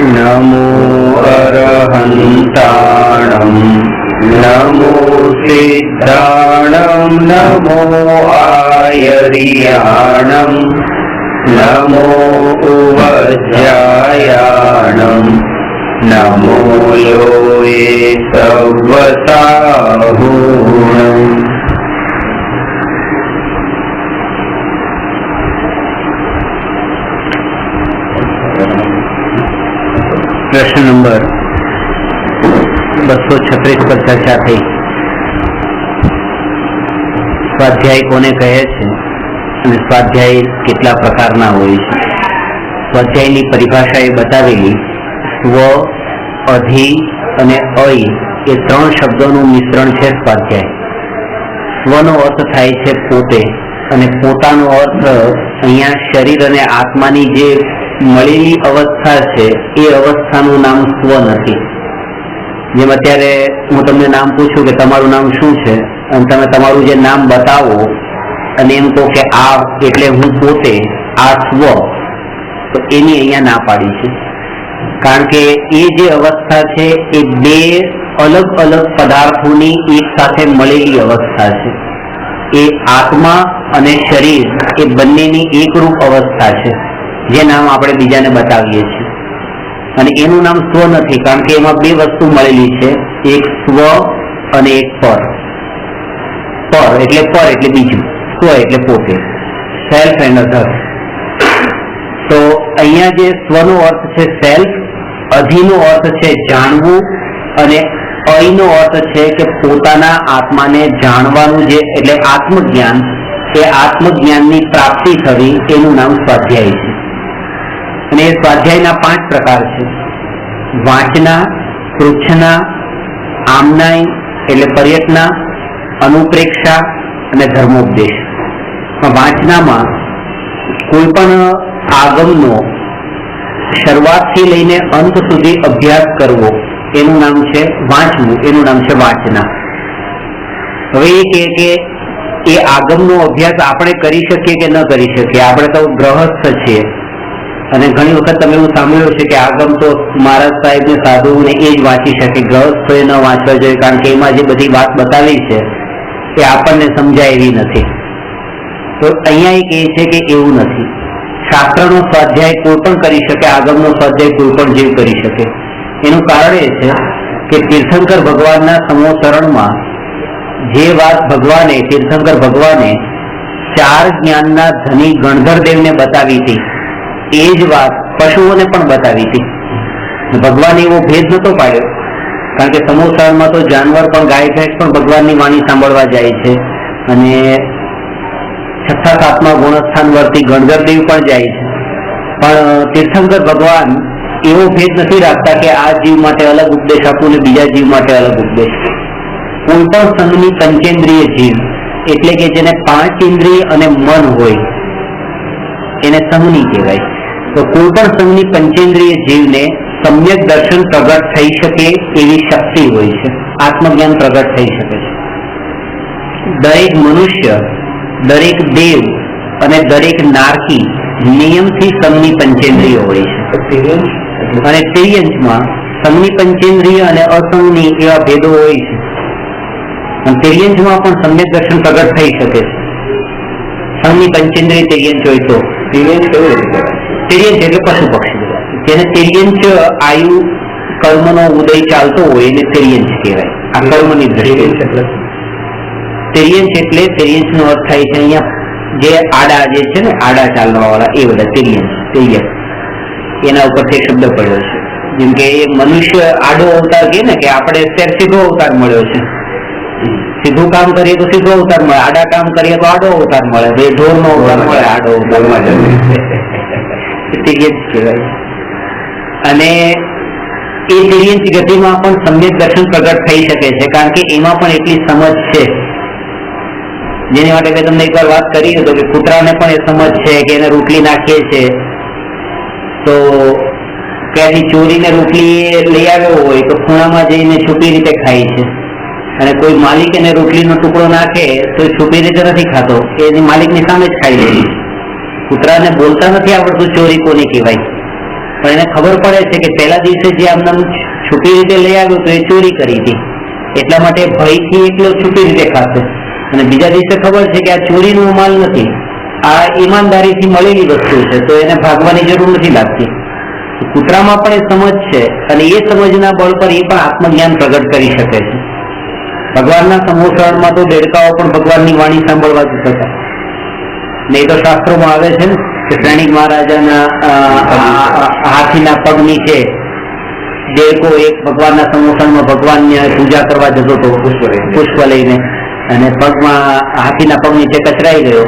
नमो अरहन्ताणं नमो सिद्धाणं नमो आयर्याणं नमो उवज्रायाणं नमो लोये सव्वसाहूणम्। प्रश्न नंबर 236 पर चर्चा थी। स्वाध्याय कोने कहे छे અને સ્વાધ્યાય કેટલા પ્રકારના હોય છે? સ્વાધ્યાયની પરિભાષા એ બતાવેલી સ્વ, અધિ અને અય એ ત્રણ શબ્દોનું મિશ્રણ છે સ્વાધ્યાય. સ્વનો અર્થ થાય છે પોતે, અને પોતાનો અર્થ અહીંયા શરીર અને આત્માની જે મળેલી અવસ્થા છે એ અવસ્થાનું નામ સ્વ નથી. જેમ અત્યારે હું તમને નામ પૂછું કે તમારું નામ શું છે, અને તમે તમારું જે નામ બતાવો અને એમ કહો કે આ એટલે હું પોતે, આ સ્વ, તો એની અહીંયા ના પાડી છે. કારણ કે એ જે અવસ્થા છે એ બે અલગ અલગ પદાર્થોની એક સાથે મળેલી અવસ્થા છે. એ આત્મા અને શરીર એ બંનેની એકરૂપ અવસ્થા છે, જે નામ આપણે બીજાને બતાવીએ છીએ. અને એનું નામ સ્વ નથી, કારણ કે એમાં બે વસ્તુ મળેલી છે, એક સ્વ અને એક પર. પર એટલે બીજું, સ્વ એટલે પોતે, સેલ્ફ એન્ડ અધર. તો અહીંયા જે સ્વનો અર્થ છે સેલ્ફ, અધિનો અર્થ છે જાણવું, અને અયનો અર્થ છે કે પોતાના આત્માને જાણવાનું, જે એટલે આત્મજ્ઞાન, એ આત્મજ્ઞાનની પ્રાપ્તિ થવી, એનું નામ સ્વાધ્યાય છે. અને એ સ્વાધ્યાયના 5 પ્રકાર છે: વાંચના, પૃચ્છના, આમનાય એટલે પર્યટના, અનુપ્રેક્ષા અને ધર્મોપદેશ. વાંચનામાં કોઈ પણ આગમનો શરૂઆતથી લઈને અંત સુધી અભ્યાસ કરવો, એનું નામ છે વાંચવું, એનું નામ છે વાંચના. હવે એ કહે કે એ આગમનો અભ્યાસ આપણે કરી શકીએ કે ન કરી શકીએ. આપણે તો ગ્રહસ્થ છીએ, અને ઘણી વખત તમે એવું સાંભળ્યું છે કે આગમ તો મહારાજ સાહેબ ને સાધુ ને એ જ વાંચી શકે, ગ્રહસ્થોએ ન વાંચવા જોઈએ, કારણ કે એમાં જે બધી વાત બતાવી છે એ આપણને સમજાય એવી નથી. તો અહીંયા એ કહે છે કે એવું નથી. શાસ્ત્રનો સ્વાધ્યાય કોઈ પણ કરી શકે, આગમનો સ્વાધ્યાય કોઈ પણ જીવ કરી શકે. એનું કારણ એ છે કે તીર્થંકર ભગવાનના સમોસરણમાં જે વાત તીર્થંકર ભગવાને 4 જ્ઞાનના ધની ગણધરદેવને બતાવી હતી, એ જ વાત પશુઓને પણ બતાવી હતી. ભગવાને એવો ભેદ નતો પાડ્યો, કારણ કે સમોસરણમાં તો જાનવર પણ, ગાય ભેંસ પણ ભગવાનની વાણી સાંભળવા જાય છે, અને 6મા 7મા ગુણસ્થાન વર્તી ગણધરદેવ પણ જાય છે. પણ તીર્થંકર ભગવાન એવો ભેદ નથી રાખતા કે આ જીવ માટે અલગ ઉપદેશ આપવું ને બીજા જીવ માટે અલગ ઉપદેશ. કોઈ પણ સંઘની પંચેન્દ્રિય જીવ, એટલે કે જેને 5 ઇન્દ્રિય અને મન હોય, એને સંઘની કહેવાય. તો કોઈ પણ સંઘની પંચેન્દ્રિય જીવને સમ્યક દર્શન પ્રગટ થઈ શકે એવી શક્તિ હોય છે, આત્મજ્ઞાન પ્રગટ થઈ શકે છે. દરેક મનુષ્ય, દરેક દેવ અને દરેક નારકી નિયમથી સંઘની પંચેન્દ્રિય હોય છે. અને તિર્યંશમાં સંઘની પંચેન્દ્રિય અને અસંઘની એવા ભેદો હોય છે. અને તિર્યંશમાં પણ સમ્યક દર્શન પ્રગટ થઈ શકે છે. સંઘની પંચેન્દ્રિય તિર્યંશ હોય તો તિર્યંશ કેવું રીતે? તિર્યંશ એટલે પશુ પક્ષી, જેને તિર્યંશ આયુ કર્મનો ઉદય ચાલતો હોય એને તિર્યંશ કહેવાય. આ કર્મની દ્રષ્ટિએ તિર્યંશ એટલે, તિર્યંશનો અર્થ થાય છે અહીંયા જે આડા જે છે ને, આડા ચાલવા વાળા, એ બધા તિર્યંશ. એના ઉપરથી શબ્દ પડ્યો છે. જેમ કે એ મનુષ્ય આડો અવતાર કહે ને, કે આપણે અત્યારે સીધો અવતાર મળ્યો છે. સીધું કામ કરીએ તો સીધો અવતાર મળે, આડા કામ કરીએ તો આડો અવતાર મળે. બે ઢોરનો અવતાર મળે, આડો અવતાર મળે, તિર્યંશ કહેવાય. અને એ તિર્યંશ ગતિમાં પણ સમ્યક દર્શન પ્રગટ થઈ શકે છે, કારણ કે એમાં પણ એટલી સમજ છે, જેની માટે મેં તમને એકવાર વાત કરી હતી કે કૂતરાને પણ એ સમજ છે કે એને રોટલી નાખીએ છીએ તો ક્યાંથી ચોરીને રોટલી લઈ આવ્યો હોય તો ખૂણામાં જઈને છુપી રીતે ખાય છે, અને કોઈ માલિક એને રોટલીનો ટુકડો નાખે તો છુપી રીતે નથી ખાતો, એની માલિકની સામે જ ખાઈ લે. કૂતરાને બોલતા નથી આવડતું ચોરી કોની કહેવાય, પણ એને ખબર પડે છે કે પહેલા દિવસે જે આમને છૂટી રીતે લઈ આવ્યો તો એ ચોરી કરી હતી, એટલા માટે ભયથી એકલો છૂટી રીતે ખાશે. અને બીજા દિવસે ખબર છે કે આ ચોરીનો માલ નથી, આ ઈમાનદારીથી મળેલી વસ્તુ છે, તો એને ભાગવાની જરૂર નથી લાગતી. કૂતરામાં પણ એ સમજ છે અને એ સમજના બળ પર એ પણ આત્મજ્ઞાન પ્રગટ કરી શકે છે. ભગવાનના સમોસરણમાં તો દેડકાઓ પણ ભગવાનની વાણી સાંભળવા જ હતા. ને એ તો શાસ્ત્રોમાં આવે છે ને કે શ્રેણિક મહારાજાના હાથીના પગ નીચે દેડકો એક ભગવાનના સમોસરણમાં ભગવાનને પૂજા કરવા જતો હતો પુષ્પ લઈને, અને પગમાં હાથીના પગ નીચે કચરાઈ ગયો,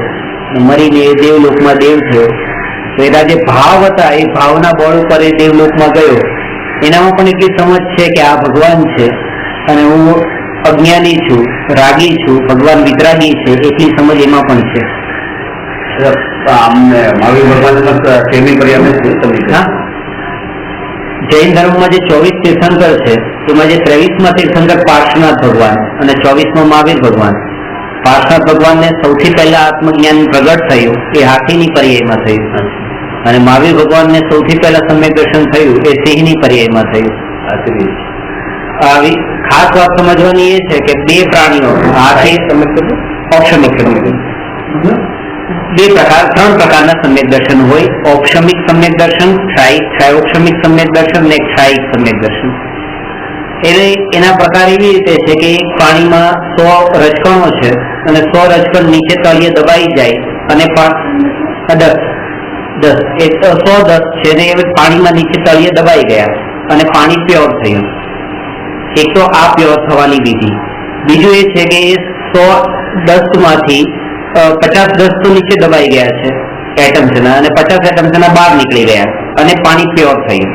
મરીને એ દેવલોકમાં દેવ થયો. તો એના જે ભાવ હતા એ ભાવના બળ ઉપર એ દેવલોકમાં ગયો. એનામાં પણ એટલી સમજ છે કે આ ભગવાન છે અને હું અજ્ઞાની છું, રાગી છું, ભગવાન વિતરાગી છે, એટલી સમજ એમાં પણ છે. મહાવીર ભગવાન કેવી પર્યાય જૈન ધર્મમાં જે 24 તીર્થંકર છે એમાં જે 23માં તીર્થંકર પાર્શ્વનાથ ભગવાન અને 24માં મહાવીર ભગવાન. પાર્શ્વનાથ ભગવાનને સૌથી પહેલા આત્મજ્ઞાન પ્રગટ થયું એ હાથીની પર્યાયમાં થયું, અને મહાવીર ભગવાનને સૌથી પહેલા સમ્યક દર્શન થયું એ સિંહની પર્યાયમાં થયું. આવી ખાસ વાત સમજવાની એ છે કે બે પ્રાણીઓ હાથી ઔક્ષમિક ત્રણ પ્રકારના સમ્યક દર્શન હોય. ઔક્ષમિક સમ્યક દર્શન, ક્ષાયોક્ષમિક સમ્યક દર્શન અને ક્ષાયિક સમ્યક દર્શન. એના પ્રકાર એવી રીતે છે કે એક પાણીમાં 100 રજકણો છે અને 100 રજકણ નીચે તળિયે દબાઈ જાય અને 110 છે ને એ પાણીમાં નીચે તળિયે દબાઈ ગયા અને પાણી પ્યોર થયું. એક તો આ પ્યોર થવાની વિધિ. બીજું એ છે કે એ 100 દસ્તમાંથી 50 દસ્તો નીચે દબાઈ ગયા છે એટમ્સના, અને 50 એટમ્સના બહાર નીકળી ગયા અને પાણી પ્યોર થયું.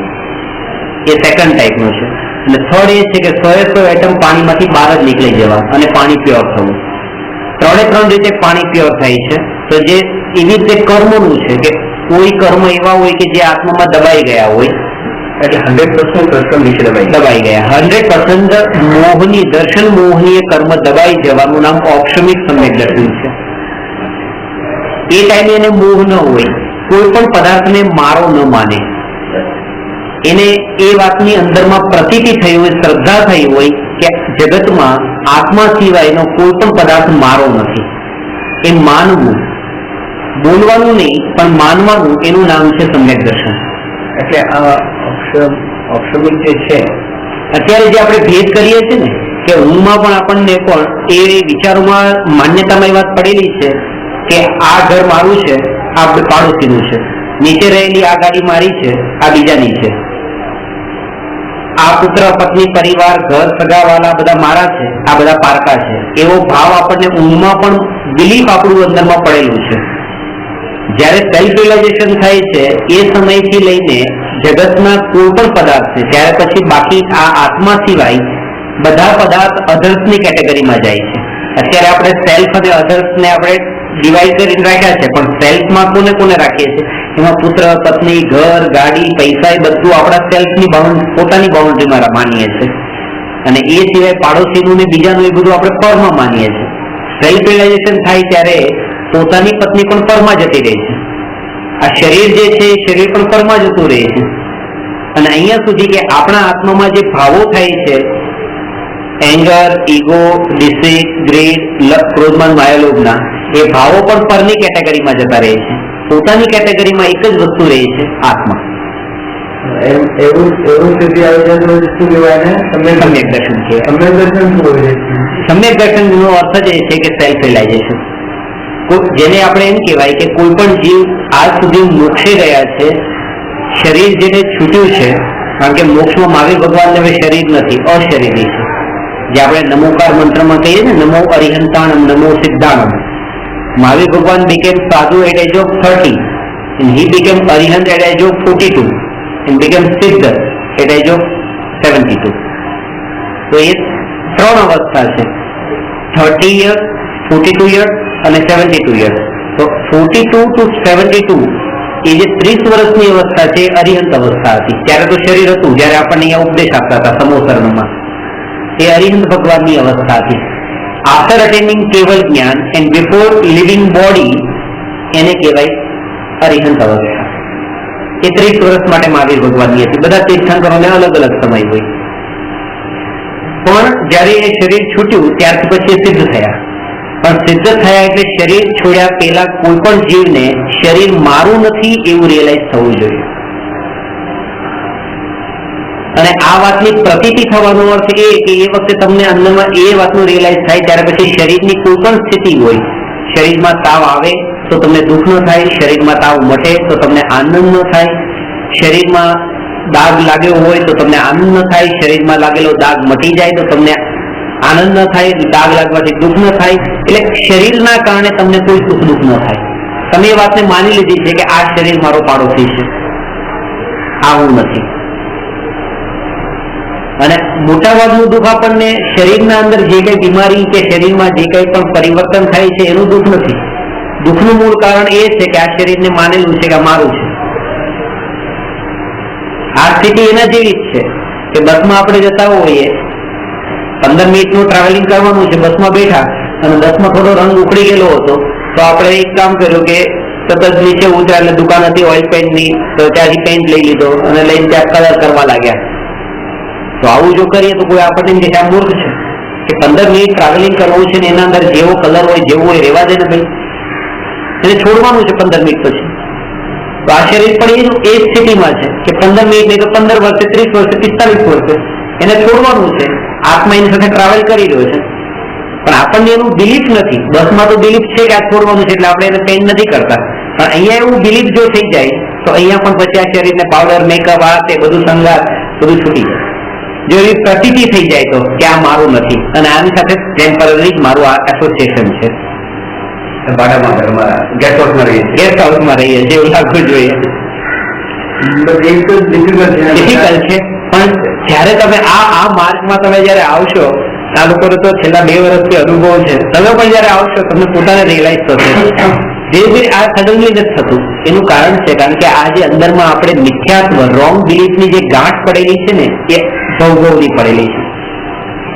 એ સેકન્ડ ટાઈપનું છે. અને થર્ડ એ છે કે 100 એટમ પાણીમાંથી બહાર જ નીકળી જવા અને પાણી પ્યોર થવું. ત્રણ રીતે પાણી પ્યોર થાય છે. તો જે એવી રીતે કર્મનું છે કે કોઈ કર્મ એવા હોય કે જે આત્મામાં દબાઈ ગયા હોય, એટલે 100% નીચે દબાઈ ગયા. 100% મોહની દર્શન મોહનીય કર્મ દબાઈ જવાનું નામ ઔક્ષમિક સમ્યક દર્શન છે. એ ટાઈમે એને મોહ ન હોય, કોઈ પણ પદાર્થને મારો ન માને, એને એ વાતની અંદરમાં પ્રતીતિ થઈ હોય, શ્રદ્ધા થઈ હોય કે જગતમાં આત્મા સિવાયનો કોઈ પણ પદાર્થ મારો નથી. એ માનવું, બોલવાનું નહીં પણ માનવાનું, એનું નામ છે સમ્યક દર્શન. એટલે આ ઔક્ષમિક જે છે અત્યારે જે આપણે ભેદ કરીએ છીએ ને કે ઊંઘમાં પણ આપણને પણ એ વિચારોમાં માન્યતામાં એ વાત પડેલી છે કે આ ઘર મારું છે, આ પાડોશીનું છે, નીચે રહેલી આ ગાડી મારી છે, આ બીજાની છે, આ પુત્ર પત્ની પરિવાર ઘર સગાવાલા બધા મારા છે, આ બધા પારકા છે, એવો ભાવ આપણને ઊંઘમાં પણ બિલીફ આપણું અંદરમાં પડેલું છે. જ્યારે સેલ્ફ રિયલાઇઝેશન થાય છે એ સમયથી લઈને જગતના કોઈ પણ પદાર્થ છે ત્યારે પછી બાકી આ આત્મા સિવાય બધા પદાર્થ અધર્સની કેટેગરીમાં જાય છે. અત્યારે આપણે સેલ્ફ અને અધર્સને આપણે ડિવાઈડ કરીને રાખ્યા છે, પણ સેલ્ફમાં કોને કોને રાખીએ છીએ? એમાં પુત્ર પત્ની ઘર ગાડી પૈસા એ બધું આપણા સેલ્ફની પોતાની બાઉન્ડ્રીમાં માનીએ છીએ, અને એ સિવાય પાડોશીનું ને બીજાનું એ બધું આપણે પરમાં માનીએ છીએ. સેલ્ફ રિયલાઇઝેશન થાય ત્યારે પોતાની પત્ની પણ પરમાં જતી રહે છે, આ શરીર જે છે એ શરીર પણ પરમાં જતું રહે છે. અને અહીંયા સુધી કે આપણા આત્મામાં જે ભાવો થાય છે, એંગર, ઈગો, ડિસ્ટ્રિક્ટ, ગ્રીડ, ક્રોધમાન, માયાલોભના, એ ભાવો પણ પરની કેટેગરીમાં જતા રહે છે. પોતાની કેટેગરીમાં એક જ વસ્તુ રહે છે, આત્મા. એવું સ્થિતિ આવે છે તો શું કહેવાય ને? સમ્યક દર્શન છે. સમ્યક દર્શન શું હોય? સમ્યક દર્શનનો અર્થ જ એ છે કે સેલ્ફ રિયલાઇઝેશન, જેને આપણે એમ કહેવાય કે કોઈ પણ જીવ આજ સુધી મોક્ષે ગયા છે, શરીર જેને છૂટ્યું છે, કારણ કે મોક્ષમાં મહાવીર ભગવાનને હવે શરીર નથી, અશરીરી છે. જે આપણે નમોકાર મંત્રમાં કહીએ છીએ, નમો અરિહંતાણમ નમો સિદ્ધાણમ. મહાવીર ભગવાન became sadhu at age of 30 and he became arihant at age of 42 and became siddha at age of 72. તો એ ત્રણ અવસ્થા છે, 30 years, 42 years અને 72 years. તો 42 to 72 એ જે 30 વર્ષની અવસ્થા છે એ અરિહંત અવસ્થા હતી. ત્યારે તો શરીર હતું, જયારે આપણને અહીંયા ઉપદેશ આપતા હતા સમોસરણમાં, એ અરિહંત ભગવાનની અવસ્થા હતી. આફ્ટર અટેનિંગ કેવલ જ્ઞાન એન્ડ બિફોર લિવિંગ બોડી, એને કહેવાય અરિહંત અવસ્થા. એ 30 વર્ષ માટે મહાવીર ભગવાનની હતી. બધા તીર્થંકરોને અલગ અલગ સમય હોય. પણ જયારે એ શરીર છૂટ્યું ત્યારથી પછી એ સિદ્ધ થયા. પણ સિદ્ધ થયા એટલે શરીર છોડ્યા પહેલા કોઈ પણ જીવને શરીર મારું નથી એવું રિયલાઇઝ થવું જોઈએ. અને આ વાતની પ્રતીતિ થવાનો અર્થ એ કે એ વખતે તમને અંદરમાં એ વાતનું રિયલાઇઝ થાય ત્યારે પછી શરીરની કોઈ પણ સ્થિતિ હોય, શરીરમાં તાવ આવે તો તમને દુઃખ ન થાય, શરીરમાં તાવ મટે તો તમને આનંદ ન થાય, શરીરમાં દાગ લાગ્યો હોય તો તમને આનંદ ન થાય, શરીરમાં લાગેલો દાગ મટી જાય તો તમને આનંદ ન થાય, દાગ લાગવાથી દુઃખ ન થાય. એટલે શરીરના કારણે તમને કોઈ સુખ દુઃખ ન થાય. તમે એ વાતને માની લીધી છે કે આ શરીર મારો પાડોશી છે, આ હું નથી. અને મોટાભાગનું દુઃખ આપણને શરીરના અંદર જે કઈ બીમારી કે શરીરમાં જે કઈ પણ પરિવર્તન થાય છે એનું દુઃખ નથી. દુઃખનું મૂળ કારણ એ છે કે આ શરીરને માનેલું છે કે આ મારું છે. આ સ્થિતિ એના જેવી જ છે કે બસમાં આપણે જતા હોઈએ, 15 મિનિટનું ટ્રાવેલિંગ કરવાનું છે, બસમાં બેઠા અને બસમાં થોડો રંગ ઉખડી ગયેલો હતો તો આપણે એક કામ કર્યું કે તરત જ નીચે ઉતર્યા, એટલે દુકાન હતી ઓઇલ પેન્ટની, તો ત્યાંથી પેન્ટ લઈ લીધો અને લઈને ત્યાં કલર કરવા લાગ્યા. તો આવું જો કરીએ તો કોઈ આપણને કે આ મૂર્ખ છે કે 15 મિનિટ ટ્રાવેલિંગ કરવું છે ને એના અંદર જેવો કલર હોય જેવું હોય રહેવા દે ને ભાઈ, એને છોડવાનું છે 15 મિનિટ પછી. તો આ શરીર પણ એ સ્થિતિમાં છે કે 15 મિનિટ નહીં તો 15 વર્ષે, 30 વર્ષે, 45 વર્ષે એને છોડવાનું છે. આત્મા એની સાથે ટ્રાવેલ કરી રહ્યો છે પણ આપણને એનું બિલીફ નથી. બસમાં તો બિલીફ છે કે આ છોડવાનું છે એટલે આપણે એને પેન નથી કરતા, પણ અહીંયા એવું બિલીફ જો થઈ જાય તો અહીંયા પણ પછી આ શરીરને પાવડર, મેકઅપ, આ તે બધું સંગાત બધું છૂટી જાય. જો એવી પ્રતીતિ થઈ જાય તો કે આ મારું નથી અને આની સાથે ટેમ્પરરી જ મારું આ એસોસિએશન છે. ભાડામાં ઘરમાં ગેસ્ટ હાઉસમાં રહીએ છીએ એવું લાગવું જોઈએ. ડિફિકલ્ટ છે પણ જયારે તમે આ માર્ગમાં તમે જયારે આવશો, આ લોકોને તો છેલ્લા 2 વર્ષથી અનુભવ છે, તમે પણ જયારે આવશો તમને પોતાને રિયલાઇઝ થશે. ધીરે ધીરે આ સડનલી નથી થતું. એનું કારણ છે કારણ કે આ જે અંદરમાં આપણે મિથ્યાત્વ, રોંગ બિલીફની જે ગાંઠ પડેલી છે ને એ ભવભવની પડેલી છે.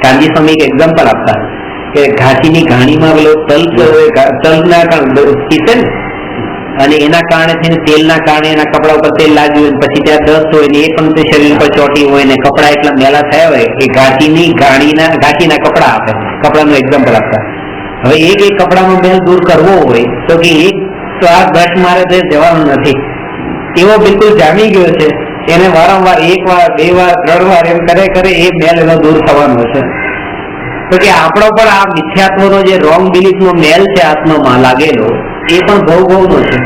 ગાંધી સ્વામી એક એક્ઝામ્પલ આપતા કે ઘાસીની ઘાણીમાં પેલો તલના પીસે ને અને એના કારણે થઈને તેલના કારણે એના કપડા ઉપર તેલ લાગ્યું, પછી ત્યાં દસ્ત હોય ને એ પણ તે શરીર પર ચોટી હોય ને કપડા એટલા મેલા થયા હોય એ ઘાસીના કપડા આપે. કપડાનું એક્ઝામ્પલ આપતા. હવે એક કપડાનો મેલ દૂર કરવો હોય તો કે એક તો આ બ્રશ મારે તો જવાનું નથી, એવો બિલકુલ જામી ગયો છે. એને વારંવાર 1 વાર, 2 વાર, 3 વાર એમ કરે એ મેલ એનો દૂર થવાનો છે. તો કે આપણો પણ આ મિથ્યાત્વનો જે રોંગ બિલીફનો મેલ છે આત્મામાં લાગેલો એ પણ ભવનો છે.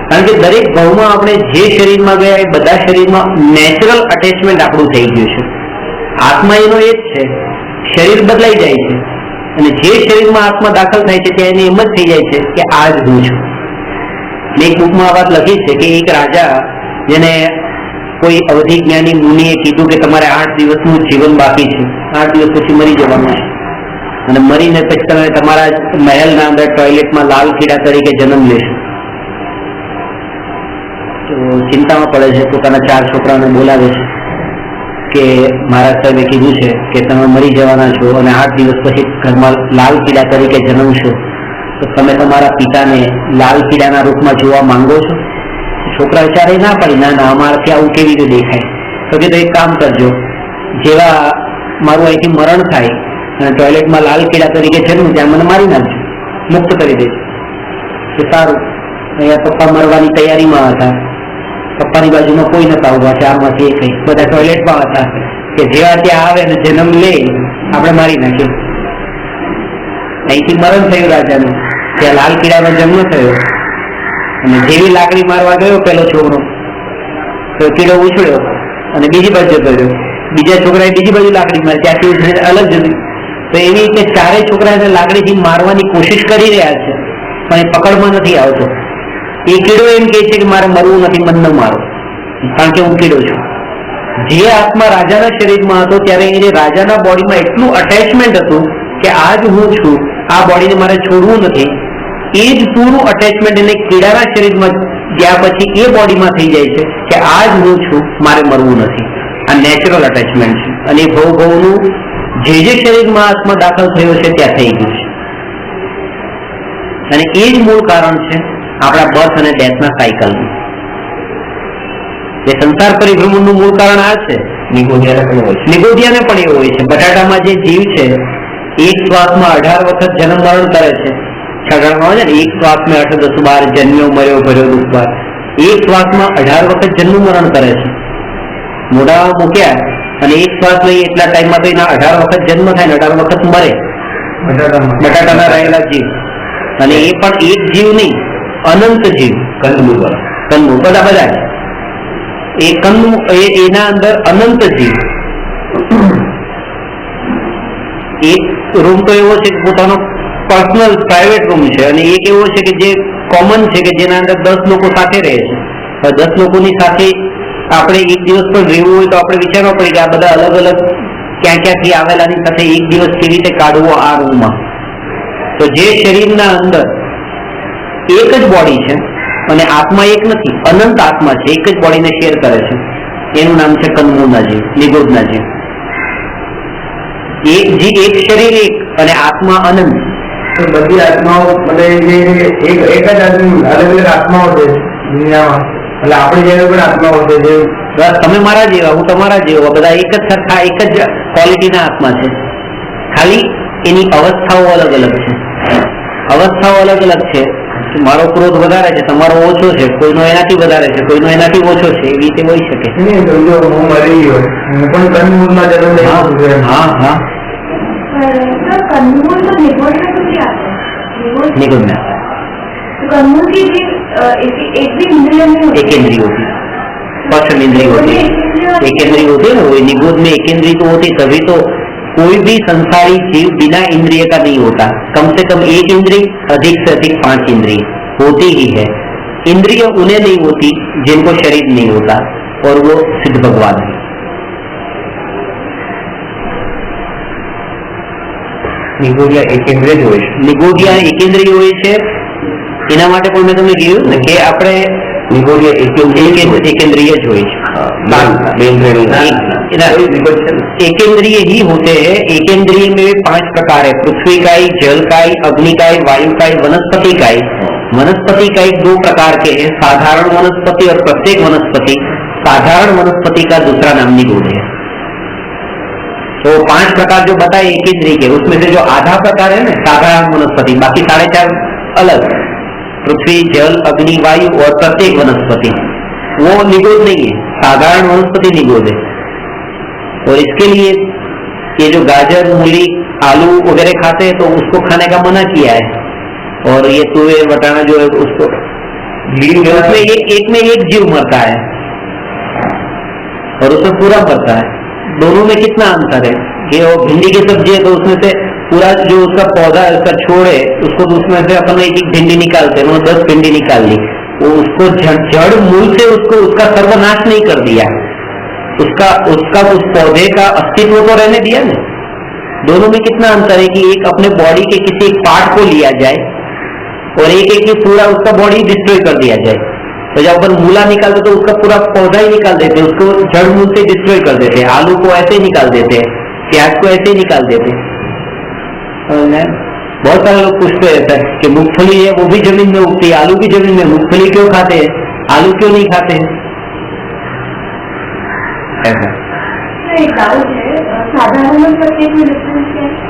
કારણ કે દરેક ભવમાં આપણે જે શરીરમાં ગયા એ બધા શરીરમાં નેચરલ અટેચમેન્ટ આપણું થઈ ગયું છે. આત્મા એનો એ જ છે. શરીર બદલાઈ જાય છે અને જે શરીરમાં આત્મા દાખલ થાય છે ત્યાં એને એમ જ થઈ જાય છે કે આ જ હું છું. મેં એક બુકમાં આ વાત લખી છે કે એક રાજા જેને કોઈ અવધિ જ્ઞાની મુનિએ કીધું કે તમારે 8 દિવસનું જીવન બાકી છે, 8 દિવસ પછી મરી જવાનું છે અને મરીને પછી તમે તમારા મહેલના અંદર ટોયલેટમાં લાલ કીડા તરીકે જન્મ લેશો. તો ચિંતામાં પડે છે, પોતાના 4 છોકરાઓને બોલાવે છે કે મારા સાહેબે કીધું છે કે તમે મરી જવાના છો અને 8 દિવસ પછી ઘરમાં લાલ કીડા તરીકે જન્મશો, તો તમે તમારા પિતાને લાલ કીડાના રૂપમાં જોવા માંગો છો? છોકરા વિચારે ના પડી, ના અમારાથી આવું કેવી રીતે દેખાય. તો કે એક કામ કરજો, જેવા મારું અહીંથી મરણ થાય અને ટોયલેટમાં લાલ કીડા તરીકે જન્મ ત્યાં મને મારી નાખજો, મુક્ત કરી દેજો. કે સારું. અહીંયા પપ્પા મરવાની તૈયારીમાં હતા, પપ્પાની બાજુમાં કોઈ નતા ઉભા, 4 માંથી એક બધા ટોયલેટમાં હતા કે જેવા ત્યાં આવે ને જન્મ લે આપણે મારી નાખીએ. અહીંથી મરણ થયું રાજાનું, ત્યાં લાલ કીડાનો જન્મ થયો અને જેવી લાકડી મારવા ગયો પેલો છોકરો તો કીડો ઉછળ્યો અને બીજી બાજુ જતો રહ્યો. બીજા છોકરાએ બીજી બાજુ લાકડી મારી, ત્યાંથી ઉછળીને અલગ જતી. તો એવી રીતે 4 છોકરાને લાકડીથી મારવાની કોશિશ કરી રહ્યા છે પણ એ પકડમાં નથી આવતો. એ કીડો એમ કહે છે કે મારે મરવું નથી, મન ન મારો, કારણ કે હું કીડો છું. જે આત્મા રાજાના શરીરમાં હતો ત્યારે એને રાજાના બોડીમાં એટલું અટેચમેન્ટ હતું કે આ જ હું છું, આ બોડીને મારે છોડવું નથી. એ જ પૂરું અટેચમેન્ટ એને કીડાના શરીરમાં ગયા પછી એ બોડીમાં થઈ જાય છે કે આ જ હું છું, મારે મરવું નથી. આ નેચરલ અટેચમેન્ટ છે અને એ ભવનું જે શરીરમાં આત્મા દાખલ થયો છે ત્યાં થઈ ગયું છે. અને એ જ મૂળ કારણ છે આપણા બર્થ અને ડેથના સાયકલનું. જે સંસાર પરિભ્રમણનું મૂળ કારણ આ છે. નિગોદિયાને પણ એવું હોય છે. બટાટામાં જે જીવ છે એક શ્વાસમાં 18 વખત જન્મ મરણ કરે છે. છગણમાં હોય ને, એક શ્વાસમાં 8, 10, 12 જન્મ્યો મર્યો ભર્યો દુઃખ. એક શ્વાસમાં 18 વખત જન્મ મરણ કરે છે. મોઢામાં મૂક્યા અને એક શ્વાસ લઈ એટલા ટાઈમમાં તો એના 18 વખત જન્મ થાય ને 18 વખત મરે. બટાટાના રહેલા જીવ. અને એ પણ એક જીવ નહીં, અનંત જીવ. કંદમૂળ બધા એ કંદમૂળ એના અંદર અનંત જીવ. એક રૂમ તો એવો છે કે પોતાનો પર્સનલ પ્રાઇવેટ રૂમ છે, અને એક એવો છે કે જે કોમન છે કે જેના અંદર 10 લોકો સાથે રહે છે. 10 લોકોની સાથે આપણે એક દિવસ પણ રહેવું હોય તો આપણે વિચારવા પડે કે આ બધા અલગ અલગ ક્યાંથી આવેલાની સાથે એક દિવસ કેવી રીતે કાઢવો આ રૂમમાં. તો જે શરીરના અંદર એક જ બોડી છે અને આત્મા એક નથી, અનંત આત્મા છે, એક જ બોડીને શેર કરે છે, એનું નામ છે કંદમૂળના જીવ, નિગોદના જીવ. એક શરીર એક અને આત્મા અનંત. તો બધી આત્માઓ એક જ આદમી અલગ અલગ આત્માઓ છે દુનિયામાં, એટલે આપણે જેવી પણ આત્માઓ છે જે તમે મારા જેવા, હું તમારા જેવો, બધા એક જ સરખા એક જ ક્વોલિટીના આત્મા છે. ખાલી એની અવસ્થાઓ અલગ અલગ છે. અવસ્થાઓ અલગ અલગ છે. મારો ક્રોધ વધારે છે, તમારો ઓછો છે, કોઈનો એનાથી વધારે છે, કોઈનો એનાથી ઓછો છે, એવી રીતે હોઈ શકે. હું મરી ગયો હું પણ કંદમૂળમાં જન્મ લઈ. હા હા कंदमूल तो निगोद में भी आता है. निगोद में आता है. तो कंदमूल की भी एक भी इंद्रिय में एक इंद्रिय होती है, स्पर्शन इंद्रिय होती है, एक इंद्रिय होती है ना. वो निगोद में एक इंद्रिय तो होती, तभी तो कोई भी संसारी जीव बिना इंद्रिय का नहीं होता. कम से कम एक इंद्रिय, अधिक से अधिक 5 इंद्रिय होती ही है. इंद्रिय उन्हें नहीं होती जिनको शरीर नहीं होता, और वो सिद्ध भगवान है. નિગોદિયા એકેન્દ્રિય જ હોય છે. નિગોદિયા એકેન્દ્રિય હોય છે. એના માટે પણ મેં તમને કીધું ને કે આપણે નિગોદિયા एकेंद्रिय जो है, एकेंद्रिय ही होते हैं. एकेंद्रिय में 5 प्रकार है: पृथ्वी काई, जल काई, अग्नि काई, वायु काई, वनस्पति काई. वनस्पति काई 2 प्रकार के हैं, साधारण वनस्पति और प्रत्येक वनस्पति. साधारण वनस्पति का दूसरा नाम निगोद है. तो 5 प्रकार जो बताए एकेंद्रिय के, उसमें से जो आधा प्रकार है ना साधारण वनस्पति, बाकी 4.5 अलग, पृथ्वी, जल, अग्नि, वायु और प्रत्येक वनस्पति, वो निगोद नहीं है. साधारण वनस्पति निगोद है. और इसके लिए ये जो गाजर, मूली, आलू वगैरह खाते हैं तो उसको खाने का मना किया है. और ये तुवे बटाना जो है उसको, उसमें एक में एक जीव मरता है और उसमें पूरा मरता है. दोनों में कितना अंतर है कि वो भिंडी की सब्जी है तो उसमें से पूरा जो उसका पौधा है, उसका छोड़ है, उसको तो उसमें से अपन एक भिंडी निकालते हैं, 10 भिंडी निकाल ली, वो उसको जड़ मूल से उसको उसका सर्वनाश नहीं कर दिया, उसका उस पौधे का अस्तित्व तो रहने दिया ना. दोनों में कितना अंतर है कि एक अपने बॉडी के किसी एक पार्ट को लिया जाए और एक पूरा उसका बॉडी डिस्ट्रॉय कर दिया जाए. तो जब अपन मूला निकालते तो उसका पूरा पौधा ही निकाल देते, उसको जड़ मूल से डिस्ट्रॉय कर देते. आलू को ऐसे ही निकाल देते, प्याज को ऐसे ही निकाल देते. बहुत सारे लोग पूछते रहते हैं कि मूंगफली है वो भी जमीन में उगती है, आलू भी जमीन में, मूंगफली क्यों खाते हैं, आलू क्यों नहीं खाते हैं? ऐसा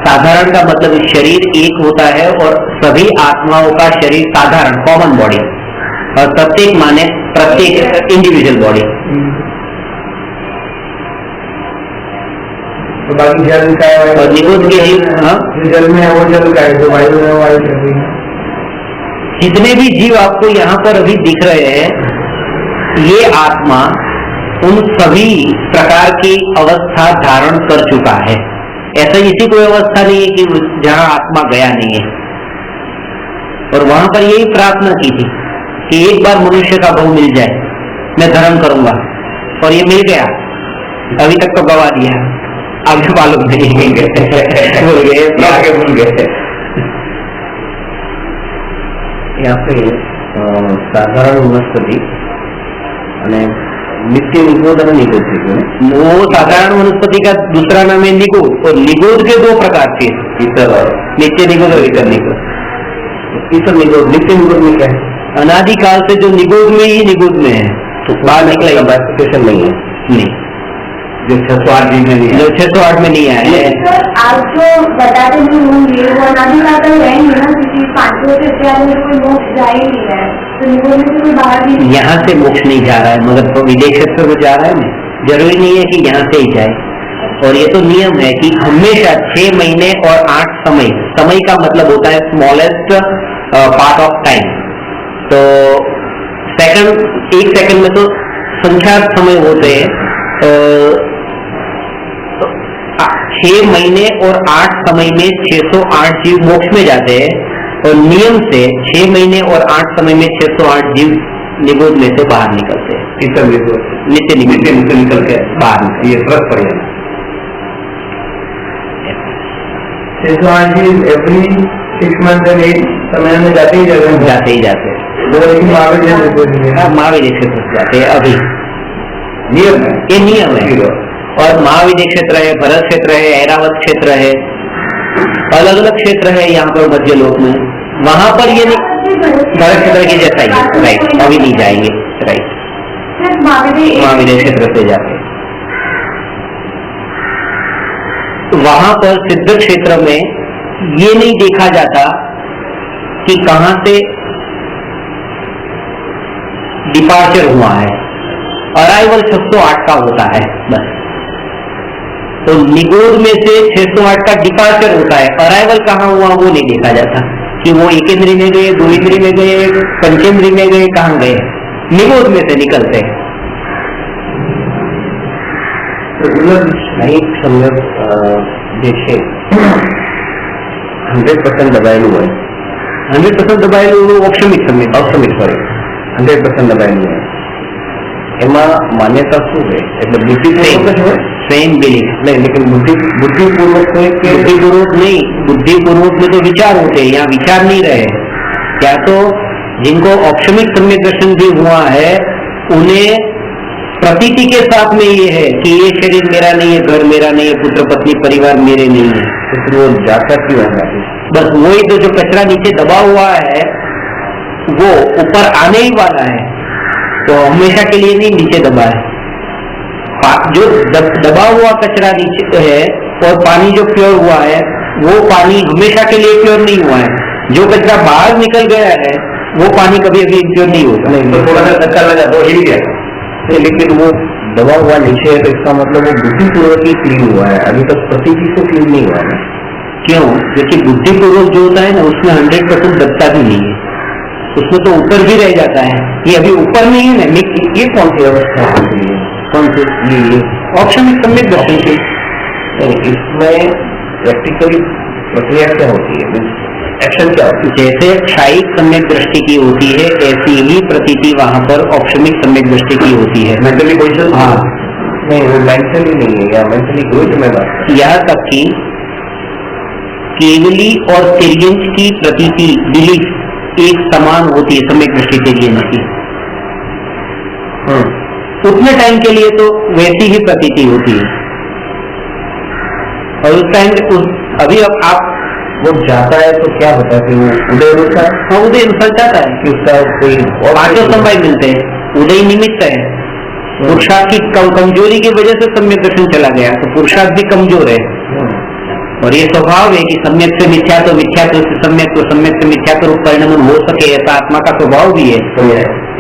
साधारण का मतलब शरीर एक होता है और सभी आत्माओं का शरीर साधारण कॉमन बॉडी, और प्रत्येक माने प्रत्येक इंडिविजुअल बॉडी. तो बाकी जल का है और निगोद के जीव, हाँ, जल में है वो जल का है, जो वायु में है वायु का है. जितने भी जीव आपको यहाँ पर अभी दिख रहे हैं, ये आत्मा उन सभी प्रकार की अवस्था धारण कर चुका है. ऐसा इसी कोई अवस्था नहीं है कि जहाँ आत्मा गया नहीं है. और वहां पर यही प्रार्थना की थी कि एक बार मनुष्य का भाव मिल जाए, मैं धर्म करूंगा, और ये मिल गया. अभी तक तो गवा दिया, आगे मालूम नहीं भूल गए. यहाँ पे साधारण वनस्पति અને नित्य निगोद और निगोद है. वो साधारण वनस्पति का दूसरा नाम है निगोद, और निगोद के 2 प्रकार थे, नित्य निगोद और इतर निगोद. इतर निगोद, नित्य निगोद में क्या है? अनादिकाल से जो निगोद में ही निगोद में है, तो बाहर निकला ही बाइफिकेशन नहीं है, नहीं, जो 608 जी में नहीं है। जो 608 में नहीं आया है। सर आप जो बताते नहीं होंगे वो अनाधिकार रहेंगे ना, क्योंकि 500 से ज़्यादा में कोई मोक्ष जा ही नहीं रहा है, तो निगोद में से कोई बाहर भी नहीं। यहाँ से मोक्ष नहीं जा रहा है, मगर तो विदेश क्षेत्र में जा रहा है ना, जरूरी नहीं है कि यहाँ से ही जाए। और ये तो नियम है कि हमेशा 6 महीने और 8 समय, समय का मतलब होता है स्मॉलेस्ट पार्ट ऑफ टाइम। तो सेकंड, 1 सेकंड में तो संख्या समय होते हैं। 6 महीने और 8 समय में 608 जीव मोक्ष में जाते हैं, और नियम से 6 महीने और 8 समय में 608 जीव निगोद में से बाहर निकलते हैं। नित्य निकल के बाहर निकलते। ये फर्क पड़ेगा। 608 जी एवरी 6 मंथ एंड 8 समय में जाते ही जाते हैं। जाते ही जाते हैं। महावीर क्षेत्र से जाते हैं अभी, नियम है, ये नियम है। और महाविद्य क्षेत्र है, भरत क्षेत्र है, ऐरावत क्षेत्र है, अलग अलग क्षेत्र है यहाँ पर मध्य लोक में। वहां पर ये भरत क्षेत्र की जैसा ही है, राइट, अभी नहीं जाएंगे, राइट, महाविद्य क्षेत्र से जाते। वहां पर सिद्ध क्षेत्र में ये नहीं देखा जाता कि कहां से डिपार्चर हुआ है, अराइवल 608 का होता है बस। तो निगोद में से 608 का डिपार्चर होता है, अराइवल कहाँ हुआ वो नहीं देखा जाता कि वो एक इंद्री में गए, 2 इंद्री में गए, पंचेंद्री में गए, कहाँ गए, निगोद में से निकलते हैं। નહીં સંગત જે છે 100% દબાયેલું હોય, 100% દબાયેલું ઓપ્શમિક સમ્યક, સોરી 100% દબાયેલું હોય, એમાં માન્યતા શું હોય? એટલે બુદ્ધિપૂર્વક જ હોય? सेम बिलीफ नहीं, लेकिन बुद्धिपूर्वक હોય કે बुद्धिपूर्वक नहीं, बुद्धिपूर्वक में तो विचार होते हैं, यहाँ विचार नहीं रहे। क्या तो जिनको औक्षमिक सम्यक दर्शन भी हुआ है उन्हें प्रतीति के साथ में ये है कि ये शरीर मेरा नहीं है, घर मेरा नहीं है, पुत्र पत्नी परिवार मेरे नहीं है, तो फिर वो जाता क्यों है? बस वही तो जो कचरा नीचे दबा हुआ है वो ऊपर आने ही वाला है, तो हमेशा के लिए नहीं नीचे दबा है। जो दबा हुआ कचरा नीचे है और पानी जो प्योर हुआ है वो पानी हमेशा के लिए प्योर नहीं हुआ है। जो कचरा बाहर निकल गया है वो पानी कभी अभी प्योर नहीं होगा। नहीं, तो थोड़ा सा धक्का लगा तो हिल गया, लेकिन वो दबा हुआ नीचे है, तो इसका मतलब वो बुद्धिपूर्वक ही क्लीन हुआ है, अभी तक प्रतीति से क्लीन नहीं हुआ है। क्यों? क्योंकि बुद्धिपूर्वक जो होता है ना उसमें 100% दबता भी नहीं है, उसमें तो ऊपर भी रह जाता है। ये अभी ऊपर नहीं है ना, ये कौन सी अवस्था होती है? कौन से? ये औक्षमिक सम्यक दर्शन की। इसमें प्रैक्टिकली प्रक्रिया क्या होती है, एक्शन क्या होती है? जैसे क्षायिक सम्यक दृष्टि की होती है ऐसी ही प्रतीति वहां पर औक्षमिक सम्यक दृष्टि की होती है। Mentally position? हाँ, नहीं, वो मेंटली नहीं है, या मेंटली ग्रोथ में बात। यहाँ तक कि केवली और तिर्यंच की प्रतीति बिलीफ एक समान होती है सम्यक दृष्टि तिर्यंच की। उतने टाइम के लिए तो वैसी ही प्रतीति होती है, और उस टाइम अभी अब आप वो जाता है तो क्या होता है कि वो उदय होता है? हाँ, उदय फल जाता है कि उसका कोई पांचों समय मिलते हैं, उदय निमित्त है। पुरुषार्थ की कमजोरी की वजह से सम्यक दर्शन चला गया, तो पुरुषार्थ भी कमजोर है। और ये स्वभाव है कि सम्यक से मिथ्या तो मिथ्या तो सम्यक, तो सम्यक से मिथ्या तो परिणमन हो सके, ऐसा आत्मा का स्वभाव भी है। तो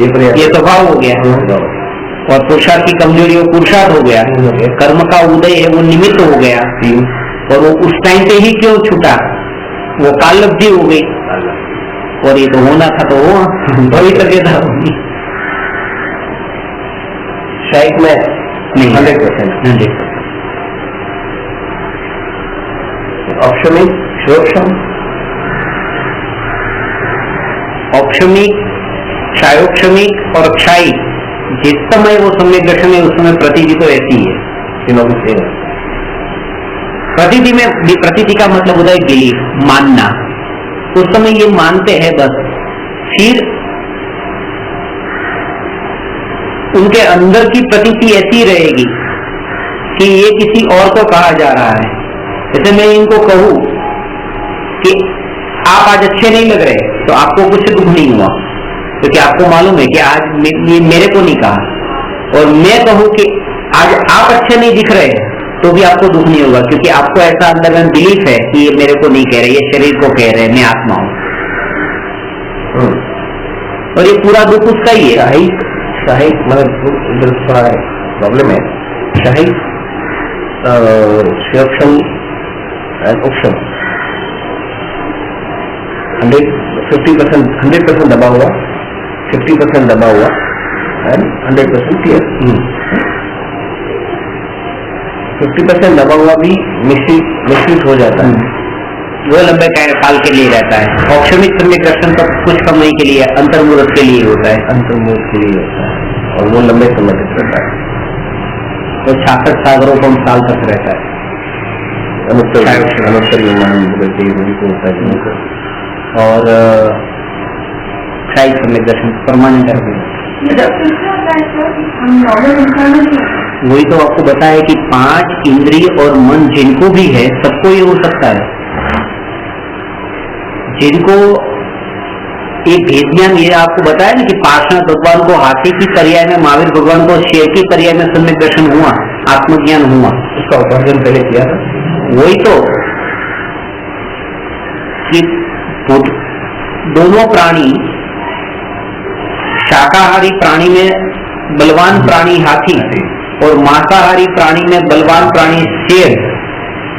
ये स्वभाव हो गया। और पुरुषार्थ की कमजोरी वो पुरुषार्थ हो गया, कर्म का उदय है वो निमित्त हो गया। और वो उस टाइम पे ही क्यों छूटा, वो कालब्धि हो गई, और ये तो होना था तो वो भविष्य होगी। शायद में नहीं 100%। औक्षमिक, क्षयोक्षम, औक्षमिक, क्षयोक्षमिक और क्षायिक, जिस समय वो सम्यक दर्शन है उस समय प्रतीति तो ऐसी है, तीनों में सेम है। प्रतीति में प्रतीति का मतलब होता है बिलीफ, मानना। उस समय ये मानते हैं बस, फिर उनके अंदर की प्रतीति ऐसी रहेगी कि ये किसी और को कहा जा रहा है। जैसे मैं इनको कहूं कि आप आज अच्छे नहीं लग रहे, तो आपको कुछ दुख नहीं हुआ, क्योंकि आपको मालूम है कि आज ये मेरे को नहीं कहा, और मैं कहूं कि आज आप अच्छे नहीं दिख रहे तो भी आपको दुख नहीं होगा, क्योंकि आपको ऐसा अंदर में बिलीफ है कि ये मेरे को नहीं कह रहे, ये शरीर को कह रहे, मैं आत्मा हूं। और ये पूरा दुख उसका ही है। शाही मतलब इधर थोड़ा प्रॉब्लम है। शाही श्रेयक्षम एंड उपशम 100% दबा हुआ, 50% दबा हुआ एंड 100% क्लियर। 50% दबा हुआ भी मिश्रित हो जाता है, वो लंबे काल के लिए रहता है। औक्षमिक सम्यक दर्शन तो कुछ समय के लिए, अंतर्मुहूर्त के लिए होता है, अंतर्मुहूर्त के लिए होता है और वो लंबे समय तक रहता है। तो 66 सागरों को साल तक रहता है। अनुत्तर विमान बोलते हैं उनको होता है। और शाही सम्यक दर्शन परमानेंट है। वही तो आपको बताया कि 5 इंद्रिय और मन जिनको भी है सबको ये हो सकता है। जिनको एक भेद ज्ञान, ये आपको बताया ना कि पार्श्वनाथ भगवान को हाथी की पर्याय में, महावीर भगवान को शेर की पर्याय में सम्यक दर्शन हुआ, आत्मज्ञान हुआ। उसका उपार्जन पहले किया था। वही तो कि दोनों प्राणी, शाकाहारी प्राणी में बलवान प्राणी हाथी और मांसाहारी प्राणी में बलवान प्राणी शेर,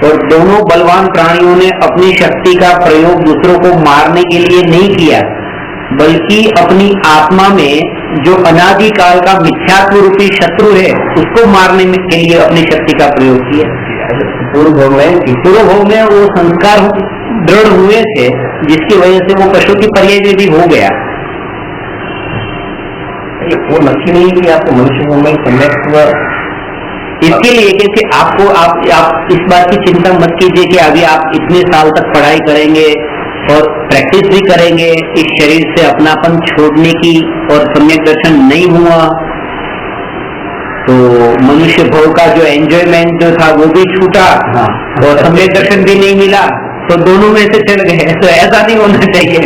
और दोनों बलवान प्राणियों ने अपनी शक्ति का प्रयोग दूसरों को मारने के लिए नहीं किया, बल्कि अपनी आत्मा में जो अनादि काल का मिथ्यात्व रूपी शत्रु है उसको मारने के लिए अपनी शक्ति का प्रयोग किया। पूर्व भव में वो संस्कार दृढ़ हुए थे, जिसकी वजह से वो पशु की पर्याय में भी हो गया। वो नक्की नहीं कि आपको मनुष्य भव में सम्यक, इसके लिए कि आपको आप इस बात की चिंता मत कीजिए कि अभी आप इतने साल तक पढ़ाई करेंगे और प्रैक्टिस भी करेंगे इस शरीर से अपनापन छोड़ने की, और सम्यक दर्शन नहीं हुआ तो मनुष्य भव का जो एंजॉयमेंट जो था वो भी छूटा, और सम्यक दर्शन भी नहीं मिला, तो दोनों में से चल गए। तो ऐसा नहीं होना चाहिए,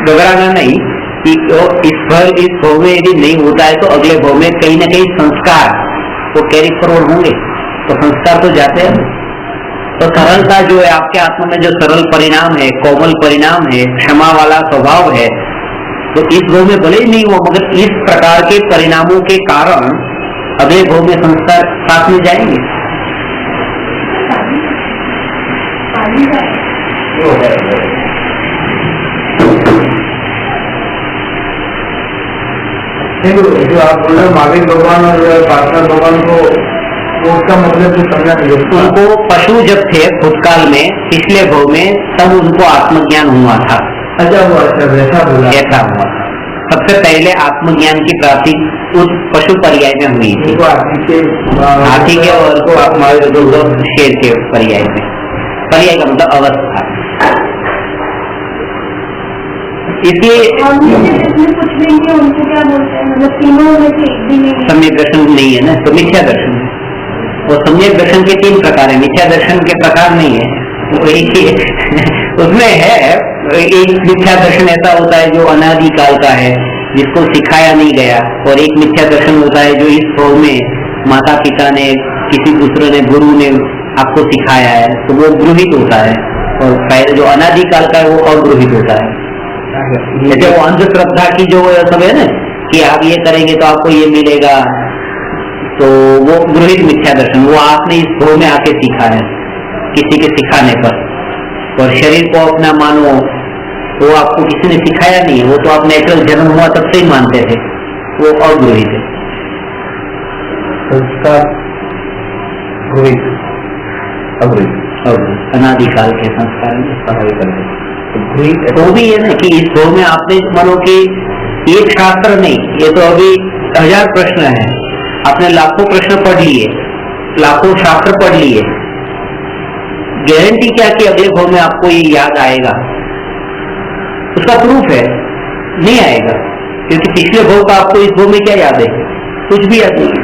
घबराना नहीं कि इस भव में यदि नहीं होता है तो अगले भव में कहीं ना कहीं संस्कार वो कैरी फॉरवर्ड होंगे, तो संस्कार तो जाते हैं। तो सरलता जो है आपके आत्मा में, जो सरल परिणाम है, कोमल परिणाम है, क्षमा वाला स्वभाव है, तो इस भव में भले ही नहीं हो, मगर इस प्रकार के परिणामों के कारण अगले भव में संस्कार साथ में जाएंगे। जो आप बोल रहे महावीर भगवान और पार्श्वनाथ भगवान को, तो उसका मतलब जो समझा नहीं, उनको पशु जब थे भूतकाल में, पिछले भव में, तब उनको आत्मज्ञान हुआ था। अच्छा हुआ, ऐसा बोला, ऐसा हुआ। सबसे पहले आत्मज्ञान की प्राप्ति उस पशु पर्याय में हुई थी, हाथी के और शेर के पर्याय में। पर्याय का मतलब अवस्था। इसलिए कुछ भी नहीं, उनको क्या बोलते हैं, मतलब तीनों में से एक भी नहीं। सम्यक दर्शन नहीं है ना, तो मिथ्या दर्शन है। और सम्यक दर्शन के 3 प्रकार है, मिथ्या दर्शन के प्रकार नहीं है, वो एक ही उसमें है। एक मिथ्या दर्शन ऐसा होता है जो अनादि काल का है, जिसको सिखाया नहीं गया, और एक मिथ्या दर्शन होता है जो इस भव में माता पिता ने, किसी दूसरे ने, गुरु ने आपको सिखाया है, तो वो गृहित होता है। और पहले जो अनादि काल का है वो अगृहित होता है। जैसे वो अंधश्रद्धा की जो सब है ना कि आप ये करेंगे तो आपको ये मिलेगा, तो वो गृहित मिथ्या दर्शन, वो आपने इस भव में आके सीखा है किसी के सिखाने पर। और शरीर को अपना मानो, वो आपको किसी ने सिखाया नहीं है, वो तो आप नेचुरल जन्म हुआ तब से ही मानते थे, वो अगृहित है। संस्कार गृहित, अगृहित, अनादिकाल के संस्कार में गृहित। तो भी है ना कि इस भव में आपने मानो कि एक शास्त्र नहीं, ये तो अभी 1000 प्रश्न है, आपने लाखों प्रश्न पढ़ लिए, लाखों शास्त्र पढ़ लिए, गारंटी क्या कि अगले भव में आपको ये याद आएगा? उसका प्रूफ है नहीं आएगा, क्योंकि पिछले भव का आपको इस भव में क्या याद है? कुछ भी याद नहीं।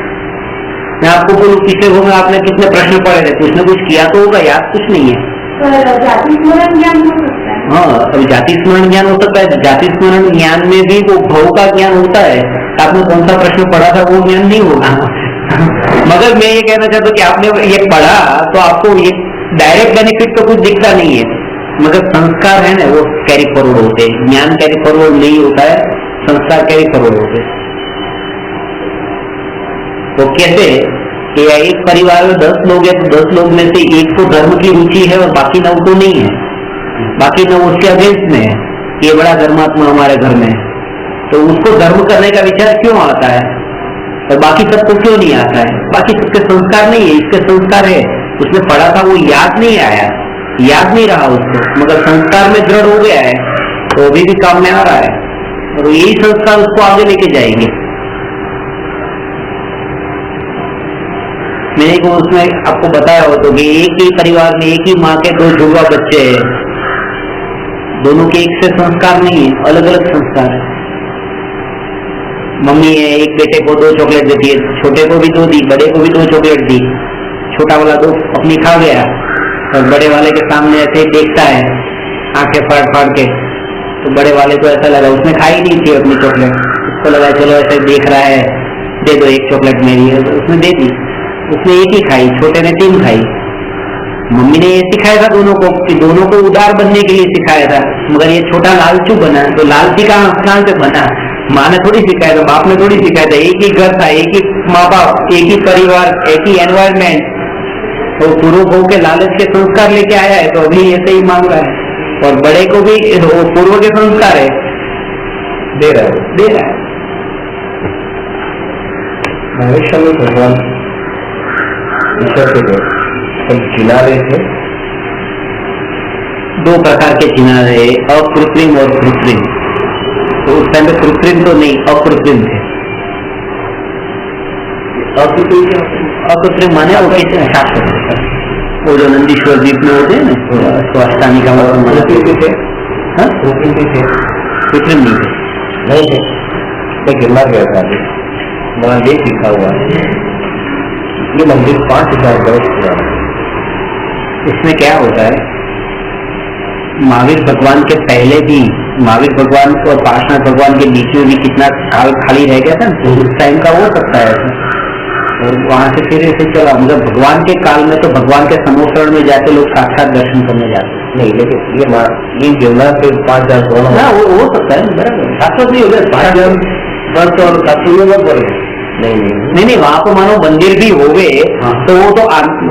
मैं आपको बोलूं पिछले भव में आपने कितने प्रश्न पढ़े थे, कुछ न कुछ किया तो होगा, याद कुछ नहीं है। जाति स्मरण ज्ञान हो सकता है। हाँ, अब जाति स्मरण ज्ञान हो सकता है। जाति स्मरण ज्ञान में भी वो भव का ज्ञान होता है, आपने कौन सा प्रश्न पढ़ा था वो ज्ञान नहीं होगा। मगर मैं ये कहना चाहता हूँ कि आपने ये पढ़ा तो आपको ये डायरेक्ट बेनिफिट तो कुछ दिखता नहीं है, मगर संस्कार है ना वो कैरी फॉरवर्ड होते हैं। ज्ञान कैरी फॉरवर्ड नहीं होता है, संस्कार कैरी फॉरवर्ड होते हैं। तो कैसे कि एक परिवार में 10 लोग है तो 10 लोग में से एक को धर्म की रुचि है और बाकी 9 को नहीं है, बाकी 9 उसके अगेंस्ट में है, ये बड़ा धर्मात्मा हमारे घर में है, तो उसको धर्म करने का विचार क्यों आता है और बाकी सबको क्यों नहीं आता है? बाकी सबके संस्कार नहीं है, इसके संस्कार है, उसने पढ़ा था वो याद नहीं आया, याद नहीं रहा उसको, मगर संस्कार में दृढ़ हो गया है तो अभी भी काम में आ रहा है और यही संस्कार उसको आगे लेके जाएंगे। मैंने को उसमें आपको बताया हो तो कि एक ही परिवार में एक ही माँ के 2 जुड़वा बच्चे हैं, दोनों के एक से संस्कार नहीं है, अलग अलग संस्कार है। मम्मी है, एक बेटे को 2 चॉकलेट देती है, छोटे को भी 2 दी, बड़े को भी 2 चॉकलेट दी, छोटा वाला 2 अपनी खा गया और बड़े वाले के सामने ऐसे देखता है आंखें फाड़ फाड़ के, तो बड़े वाले को ऐसा लगा उसने खाई नहीं थी अपनी चॉकलेट, उसको लगा चलो ऐसे देख रहा है दे दो एक चॉकलेट मेरी है, तो उसने दे दी, उसने एक ही खाई, छोटे ने 3 खाई। मम्मी ने ये सिखाया था दोनों को कि दोनों को उदार बनने के लिए सिखाया था, मगर ये छोटा लालचू बना, तो लालची कहाँ से बना? माँ ने थोड़ी सिखाया था, बाप ने थोड़ी सिखाया था, एक ही घर था, एक ही माँ बाप, एक ही परिवार, एक ही एनवायरमेंट, तो पूर्व हो के लालच के संस्कार लेके आया है तो अभी ऐसे ही मांग रहा है, और बड़े को भी पूर्व के संस्कार है दे रहा है। भविष्य में भगवान ईश्वर के किनारे थे, 2 प्रकार के किनारे, अकृत्रिम और कृत्रिम। तो उस टाइम पे कृत्रिम तो नहीं, अकृत्रिम थे। अकृत्रिम माने वो कैसे शाश्वत, वो जो नंदीश्वर द्वीप में होते हैं ना स्वास्थानी का कृत्रिम थे, कृत्रिम नहीं थे। मैं गिरना गया था, वहाँ देख लिखा हुआ है ये मंदिर 5000 वर्ष पुराना है। इसमें क्या होता है, महावीर भगवान के पहले भी, महावीर भगवान और पार्श्वनाथ भगवान के बीच में भी कितना साल खाली रह गया था, उस टाइम का हो सकता है ऐसा, और वहां से फिर ऐसे चला। मगर भगवान के काल में तो भगवान के समोसरण में जाते लोग साक्षात दर्शन करने जाते नहीं, लेकिन ये गिरना फिर 5000 पुराना वो हो सकता है, बराबर शाश्वत नहीं हो गया 5000 वर्ष और 700 वर्ष नहीं, वहाँ तो मानो मंदिर भी हो गए। हाँ। तो वो तो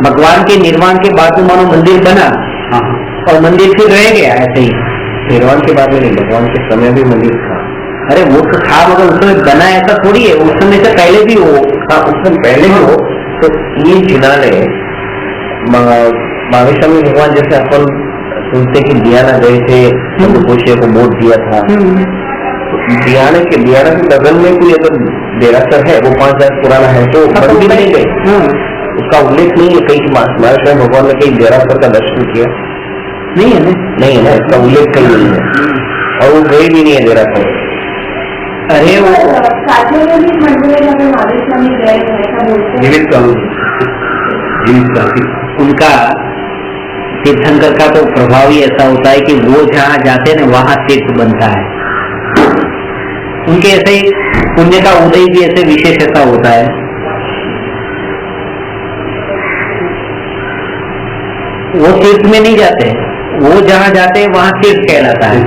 भगवान के निर्माण के बाद तो मानो मंदिर बना। हाँ। और मंदिर फिर रह गया ऐसे ही, निर्माण के बाद में नहीं, भगवान के समय भी मंदिर था। अरे वो तो था मगर उसमें बना ऐसा थोड़ी है, उस समय से पहले भी हो। हाँ, उस समय पहले भी हो। तो ये जिन्होंने महावीर स्वामी भगवान जैसे अपन सुनते कि दियाना गए थे, को वोट दिया था, दियाना के बगल में कोई अगर देरासर है वो 5000 पुराना है तो मंदिर नहीं गए, उसका उल्लेख नहीं है कहीं महावीर स्वामी भगवान ने कहीं देरासर का दर्शन किया नहीं है ना, इसका उल्लेख कहीं नहीं है, और वो गए भी नहीं है देरासर। अरे वो साथियों में भी मंदिर में महावीर स्वामी गए हैं, जीवित उनका तीर्थंकर का तो प्रभाव ही ऐसा होता है कि वो जहाँ जाते हैं ना वहाँ तीर्थ बनता है। उनके ऐसे ही पुण्य का उदय भी ऐसे विशेष ऐसा होता है। वो तीर्थ में नहीं जाते, वो जहाँ जाते हैं वहाँ तीर्थ कहलाता है,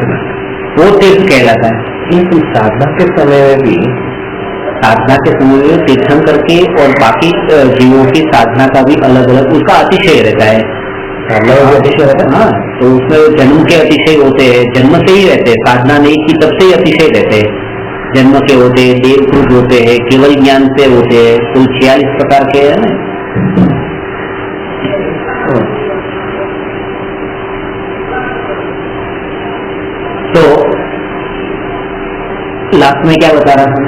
वो तीर्थ कहलाता है। किंतु साधना के समय में भी, साधना के समय में तीर्थंकर के और बाकी जीवों की साधना का भी अलग अलग उसका अतिशय रहता है। अतिशय रहता है। हाँ, तो उसमें जन्म के अतिशय होते हैं, जन्म से ही रहते हैं, साधना नहीं की तब से ही अतिशय रहते हैं। जन्म के होते हैं, देवकृत होते हैं, केवल ज्ञान से होते हैं, कुल 46 प्रकार के है ना। तो लास्ट में क्या बता रहा था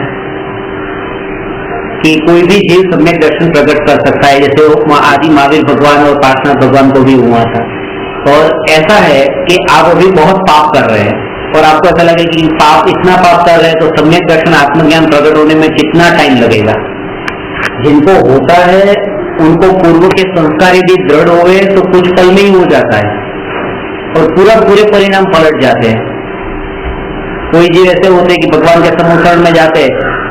कि कोई भी जीव सम्यक दर्शन प्रकट कर सकता है, जैसे वो आदि महावीर भगवान और पार्श्वनाथ भगवान को भी हुआ था। और ऐसा है कि आप अभी बहुत पाप कर रहे हैं और आपको ऐसा लगे कि पाप इतना पाप कर रहे हैं तो सम्यक दर्शन आत्मज्ञान प्रकट होने में कितना टाइम लगेगा। जिनको होता है उनको पूर्व के संस्कार यदि दृढ़ हो गए तो कुछ पल में ही हो जाता है और पूरे परिणाम पलट जाते हैं। कोई जीव ऐसे होते हैं कि भगवान के समोसरण में जाते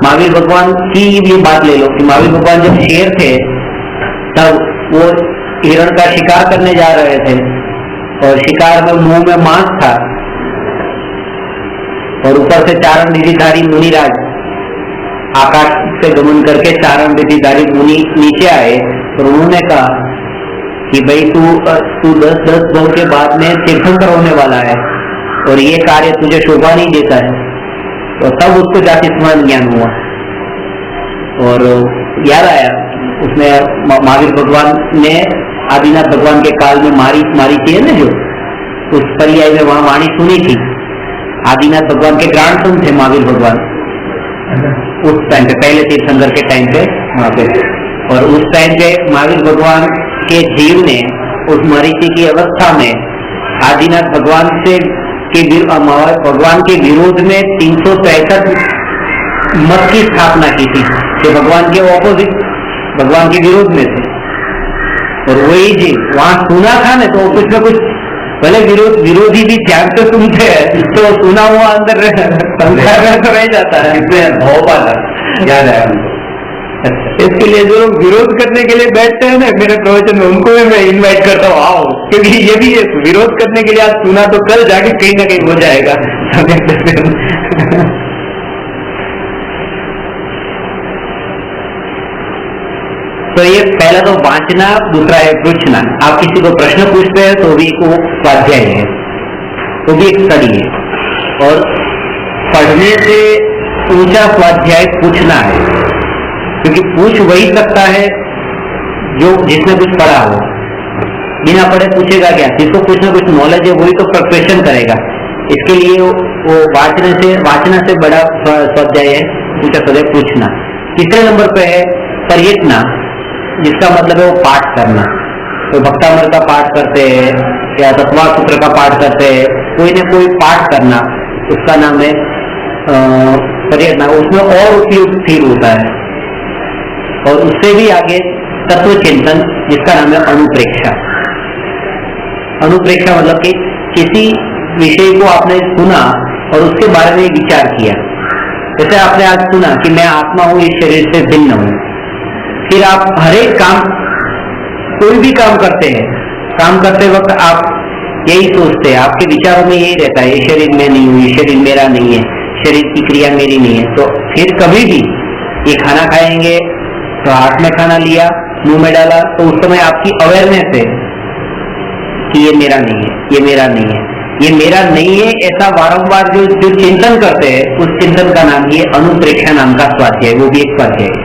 महावीर भगवान की ये बात ले लो कि महावीर भगवान जब शेर थे तब वो हिरण का शिकार करने जा रहे थे और शिकार में मुंह में मांस था और ऊपर से चारण निधिधारी मुनिराज आकाश से गमन करके चारण निधिधारी मुनि नीचे आए और उन्होंने कहा कि भाई तू 10 भव के बाद में तीर्थंकर होने वाला है और ये कार्य तुझे शोभा नहीं देता है। तो तब उसको जाति स्मरण ज्ञान हुआ और याद आया उसने महावीर भगवान ने आदिनाथ भगवान के काल में मारी थी ना जो उस पर्याय में वहां वाणी सुनी थी। आदिनाथ भगवान के ग्रैंडसन थे महावीर भगवान उस टाइम पे, पहले तीर्थंकर के टाइम पे वहां पे, और उस टाइम पे महावीर भगवान के जीव ने उस मरीचि की अवस्था में आदिनाथ भगवान से भगवान के विरोध में 363 मत की स्थापना की थी कि भगवान के ऑपोजिट, भगवान के विरोध में थे। और वही जी वहां सुना था ना तो कुछ न कुछ भले विरोधी भी ध्यान से सुनते हैं तो सुना हुआ अंदर संसार में तो रह जाता है। याद आया हमको। इसके लिए जो लोग विरोध करने के लिए बैठते हैं ना मेरे प्रवचन में उनको भी मैं इनवाइट करता हूँ आओ, क्योंकि ये भी विरोध करने के लिए आज सुना तो कल जाके कहीं ना कहीं हो जाएगा। तो ये पहला तो वांचना, दूसरा है पूछना। आप किसी को प्रश्न पूछते हैं तो भी वो स्वाध्याय है, वो भी एक स्टडी है। और पढ़ने से ऊंचा स्वाध्याय पूछना है, क्योंकि पूछ वही सकता है जो जिसने कुछ पढ़ा हो। बिना पढ़े पूछेगा क्या? जिसको कुछ ना कुछ नॉलेज है वही तो प्रिपरेशन करेगा। इसके लिए वो वाचना से बड़ा स्वाध्याय है ऊंचा स्वाध्याय पूछना। तीसरे नंबर पे है प्रयत्न, जिसका मतलब है वो पाठ करना। तो भक्तामृत का पाठ करते हैं या तत्वा सूत्र का पाठ करते हैं, कोई ना कोई पाठ करना, उसका नाम है प्रयत्न। उसमें और उपयुक्त फील होता है। और उससे भी आगे तत्व चिंतन, जिसका नाम है अनुप्रेक्षा। अनुप्रेक्षा मतलब कि किसी विषय को आपने सुना और उसके बारे में विचार किया। जैसे आपने आज सुना कि मैं आत्मा हूं, इस शरीर से भिन्न हूं। फिर आप हर एक काम, कोई भी काम करते हैं, काम करते वक्त आप यही सोचते हैं, आपके विचारों में यही रहता है ये शरीर में नहीं हूं, ये शरीर मेरा नहीं है, शरीर की क्रिया मेरी नहीं है। तो फिर कभी भी ये खाना खाएंगे तो हाथ में खाना लिया, मुंह में डाला, तो उस समय आपकी अवेयरनेस है कि ये मेरा नहीं है, ये मेरा नहीं है, ये मेरा नहीं है। ऐसा बारंबार जो चिंतन करते हैं, उस चिंतन का नाम ये अनुप्रेक्षा नाम का स्वाध्याय, वो भी एक स्वाध्याय है।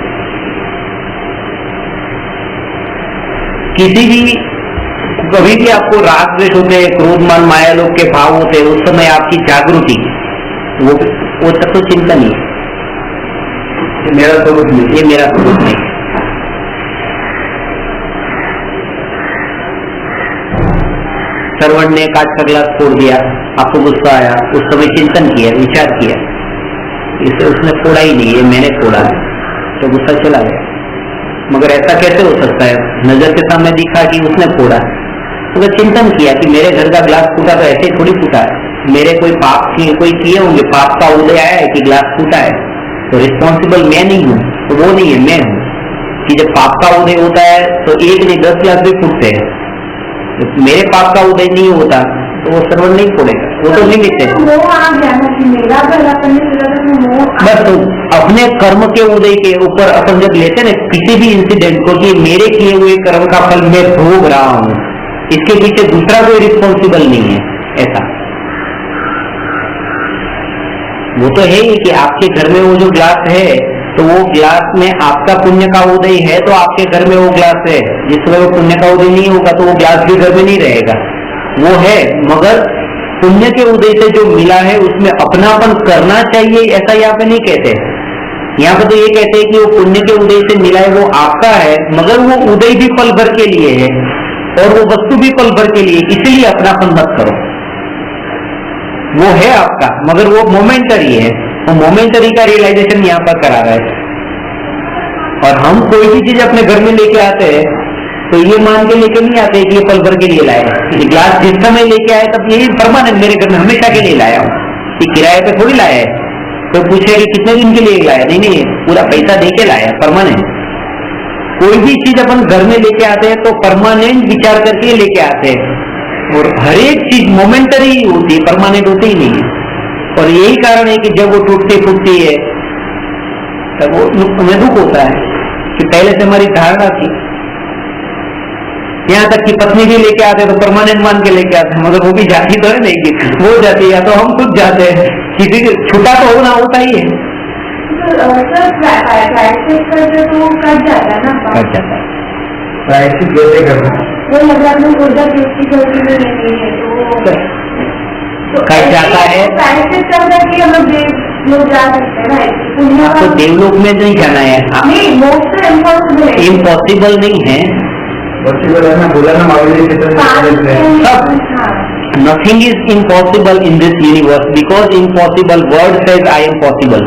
किसी भी कभी भी आपको राग द्वेष होते हैं, क्रोध मान माया लोग के भाव होते हैं, उस समय आपकी जागृति वो तत्व चिंतन ही है। ये मेरा स्वरूप नहीं, ये मेरा स्वरूप नहीं। श्रवण ने कांच का गिलास फोड़ दिया, आपको गुस्सा आया, उस समय चिंतन किया, विचार किया, इसे उसने फोड़ा ही नहीं, ये मैंने फोड़ा है, तो गुस्सा चला गया। मगर ऐसा कैसे हो सकता है? नजर के सामने दिखा कि उसने फोड़ा, तो चिंतन किया कि मेरे घर का गिलास फूटा तो ऐसे थोड़ी फूटा है, मेरे कोई पाप किए होंगे, पाप का उदय आया है कि गिलास फूटा है, तो रिस्पॉन्सिबल मैं नहीं हूँ, तो वो नहीं है, मैं हूँ। कि जब पाप का उदय होता है तो एक नहीं 10 गिलास भी फूटते हैं। तो मेरे पाप का उदय नहीं होता तो वो श्रवण नहीं फोड़ेगा, वो तो निमित्त है। बस तो अपने कर्म के उदय के ऊपर अपन जब लेते ना किसी भी इंसिडेंट को कि मेरे किए हुए कर्म का फल मैं भोग रहा हूँ, इसके पीछे दूसरा कोई रिस्पॉन्सिबल नहीं है, ऐसा वो तो है ही कि आपके घर में वो जो ग्लास है तो वो ग्लास में आपका पुण्य का उदय है, तो आपके घर में वो ग्लास है। जिसमें वो पुण्य का उदय नहीं होगा तो वो ग्लास भी घर में नहीं रहेगा, वो है। मगर पुण्य के उदय से जो मिला है उसमें अपनापन करना चाहिए, ऐसा यहाँ पे नहीं कहते। यहाँ पे तो ये कहते हैं कि वो पुण्य के उदय से मिला है, वो आपका है, मगर वो उदय भी पल भर के लिए है और वो वस्तु भी पल भर के लिए, इसीलिए अपनापन मत करो। वो है आपका मगर वो मोमेंटरी है, वो मोमेंटरी का रियलाइजेशन यहाँ पर करा रहा है। और हम कोई भी चीज अपने घर में लेके आते हैं तो ये मान के लेके नहीं आते कि ये पल भर के लिए लाया है। ग्लास जिस समय लेके आए तब यही परमानेंट मेरे घर में हमेशा के लिए लाया हूँ, ये किराए पे थोड़ी लाया है, कोई पूछे कि कितने दिन के लिए लाया, नहीं नहीं पूरा पैसा दे के लाया, परमानेंट। कोई भी चीज अपन घर में लेके आते हैं तो परमानेंट विचार करके लेके आते हैं, और हर एक चीज मोमेंटरी होती है, परमानेंट होती ही नहीं है। और यही कारण है कि जब वो टूटती फूटती है तब वो हमें दुख होता है कि पहले से हमारी धारणा थी। यहाँ तक कि पत्नी भी लेके आते तो परमानेंट मान के लेके आते हैं, मगर वो भी जाती तो है नहीं कि वो जाती है या तो हम खुद जाते हैं, किसी को छुटा तो होना होता ही है। सर प्राइवेट करते तो कट जाता है ना, कट जाता है। प्राइवेट कैसे करना, वो मतलब में ऊर्जा किसकी गलती में नहीं है तो कट जाता है। प्राइवेट करता है कि हम लोग जा सकते हैं ना, आपको देवलोक में नहीं जाना है, नहीं मोक्ष इम्पॉसिबल है, इम्पॉसिबल नहीं है। पॉसिबल है ना, बोला ना Mahavir Nothing is impossible in this universe because impossible word says I am possible.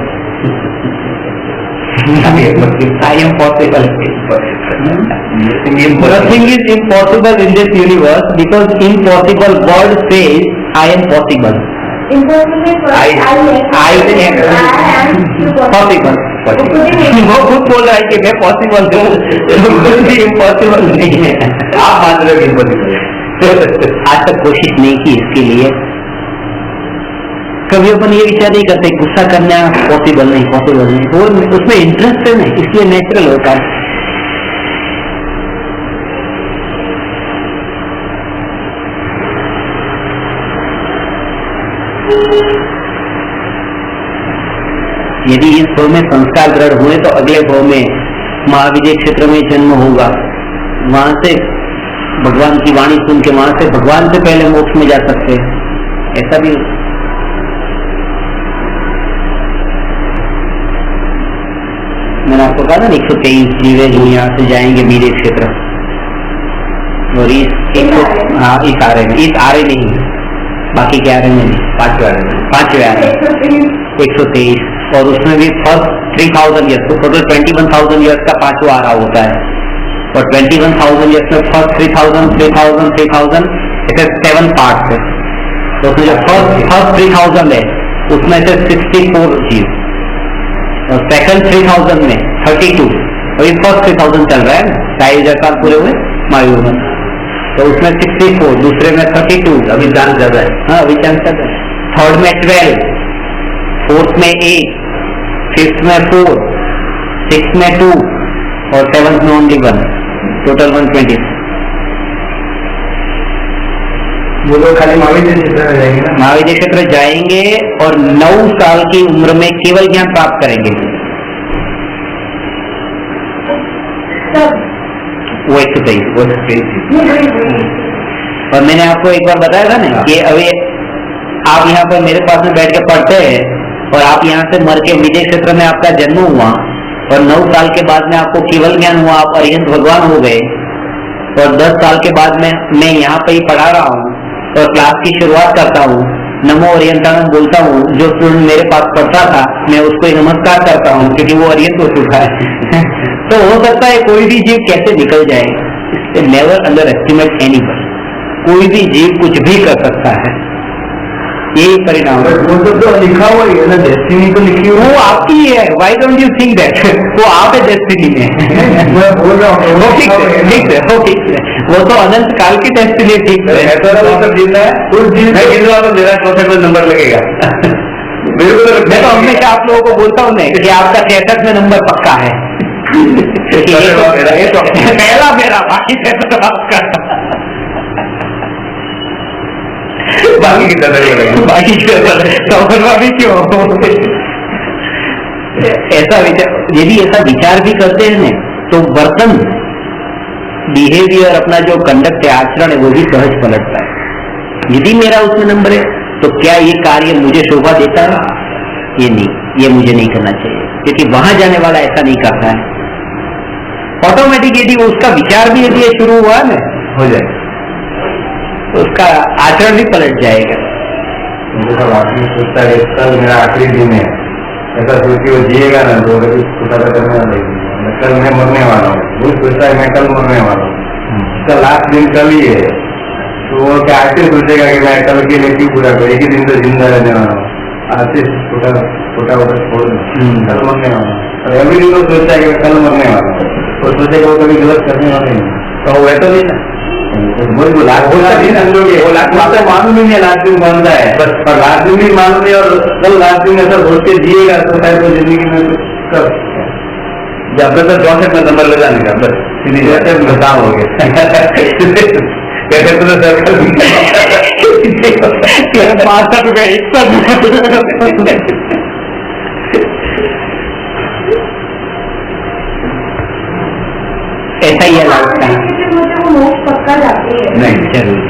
I am possible. Nothing is impossible in this universe because impossible word says I am possible. I am possible. वो खुद बोल रहा है कि मैं possible हूँ, कुछ भी इम्पॉसिबल नहीं है। आप मान रहे हो इम्पॉसिबल, आज तक कोशिश नहीं की इसके लिए। कभी अपन ये विचार नहीं करते गुस्सा करना पॉसिबल नहीं, पॉसिबल नहीं, वो उसमें इंटरेस्ट है नहीं, इसलिए नेचुरल होता है। यदि इस भाव में संस्कार दृढ़ हुए तो अगले भाव में महाविजय क्षेत्र में जन्म होगा, वहां से भगवान की वाणी सुन के वहां से भगवान से पहले मोक्ष में जा सकते हैं, ऐसा भी। मैंने आपको कहा ना 123 जीवे जो यहाँ से जाएंगे वीर्य क्षेत्र, और इस आरे में, इस आरे नहीं, बाकी के आरे में नहीं, पांचवे आरे 123, और उसमें भी फर्स्ट 3000 ईयर्स, तो टोटल 21,000 ईयर्स का पांचवा आरा होता है, और 21,000 ईयर्स में फर्स्ट 3000 3000 3000 ऐसे 7 पार्ट है। तो उसमें जो फर्स्ट 3000 है उसमें से 64 जीव, और सेकंड 3000 में 32, अभी फर्स्ट 3000 चल रहा है ना, 2,500 साल पूरे हुए महायुग में, तो उसमें 64, दूसरे में 32, अभी चांस ज्यादा है। हाँ अभी चांस ज्यादा है। थर्ड में 12, फोर्थ में 8, फिफ्थ में 4, सिक्स में 2, और सेवंथ में ओनली 1, टोटल 120। वो लोग खाली महाविद्य क्षेत्र में जाएंगे ना, महाविद्य क्षेत्र जाएंगे और 9 साल की उम्र में केवल ज्ञान प्राप्त करेंगे, वो 123। और मैंने आपको एक बार बताया था ना कि अभी आप यहाँ पर मेरे पास में बैठ के पढ़ते हैं, और आप यहाँ से मर के विजय क्षेत्र में आपका जन्म हुआ, और 9 साल के बाद में आपको केवल ज्ञान हुआ, आप अरिहंत भगवान हो गए, और 10 साल के बाद में मैं यहाँ पे ही पढ़ा रहा हूँ और क्लास की शुरुआत करता हूँ, नमो अरिहंतानंद बोलता हूँ, जो स्टूडेंट मेरे पास पढ़ता था मैं उसको ही नमस्कार करता हूँ क्योंकि वो अरिहंत हो चुका है। तो हो सकता है कोई भी जीव कैसे निकल जाए, नेवर अंडर एस्टिमेट एनीबडी, कोई भी जीव कुछ भी कर सकता है, यही परिणाम है। वो तो लिखा हुआ ही है ना, डेस्टिनी तो लिखी हुई, वो आपकी है, why don't you think that वो आप है डेस्टिनी में। मैं बोल रहा हूँ वो ठीक है, ठीक है, वो ठीक है, वो तो अनंत काल की डेस्टिनी ठीक है। ऐसा वो सब जीतना है, उस जीत मैं गिन रहा तो मेरा 64 नंबर लगेगा। मेरे को मैं तो हमेशा आप लोगों को बोलता हूँ कि आपका 63 में नंबर पक्का है, पहला मेरा, बाकी 63 आपका, बाकी की तरह बाकी तो भी क्यों ऐसा विचार, यदि ऐसा विचार भी करते हैं तो वर्तन, बिहेवियर, अपना जो कंडक्ट है, आचरण है, वो भी सहज पलटता है। यदि मेरा उसमें नंबर है तो क्या ये कार्य मुझे शोभा देता है? ये नहीं, ये मुझे नहीं करना चाहिए, क्योंकि वहां जाने वाला ऐसा नहीं करता है। ऑटोमेटिक यदि उसका विचार भी यदि शुरू हुआ ना हो जाए तो उसका आचरण भी पलट जाएगा। मुझे सब आदमी सोचता है कल मेरा आखिरी दिन है, ऐसा सोच के वो जिएगा ना तो करने वाला, कल मैं मरने वाला हूँ, वो सोचता है मैं कल मरने वाला हूँ, उसका लास्ट दिन कल ही है, तो वो क्या आके सोचेगा कि मैं कल के लिए क्यों पूरा करूँ, एक ही दिन तो जिंदा रहने वाला हूँ, आते छोटा छोटा मोटा छोड़ कल मरने वाला, और अभी भी तो सोचता है कि कल मरने वाला, तो सोचे कि वो कभी गलत करने वाले नहीं, तो वह तो नहीं ना, वो लाख मालूम ही नहीं, लाख दिन बनता है बस, और लाख दिन भी मालूम नहीं, और कल लाख दिन ऐसा सोच के जिएगा तो शायद वो जिंदगी में कर जब तक 64 में नंबर लगाने का बस सीधी जैसे काम हो गया कहते तो सर्कल 65 रुपए 61 ऐसा ही है लाइफ का। मुझे वो मोक्ष पक्का जाती है। नहीं जरूर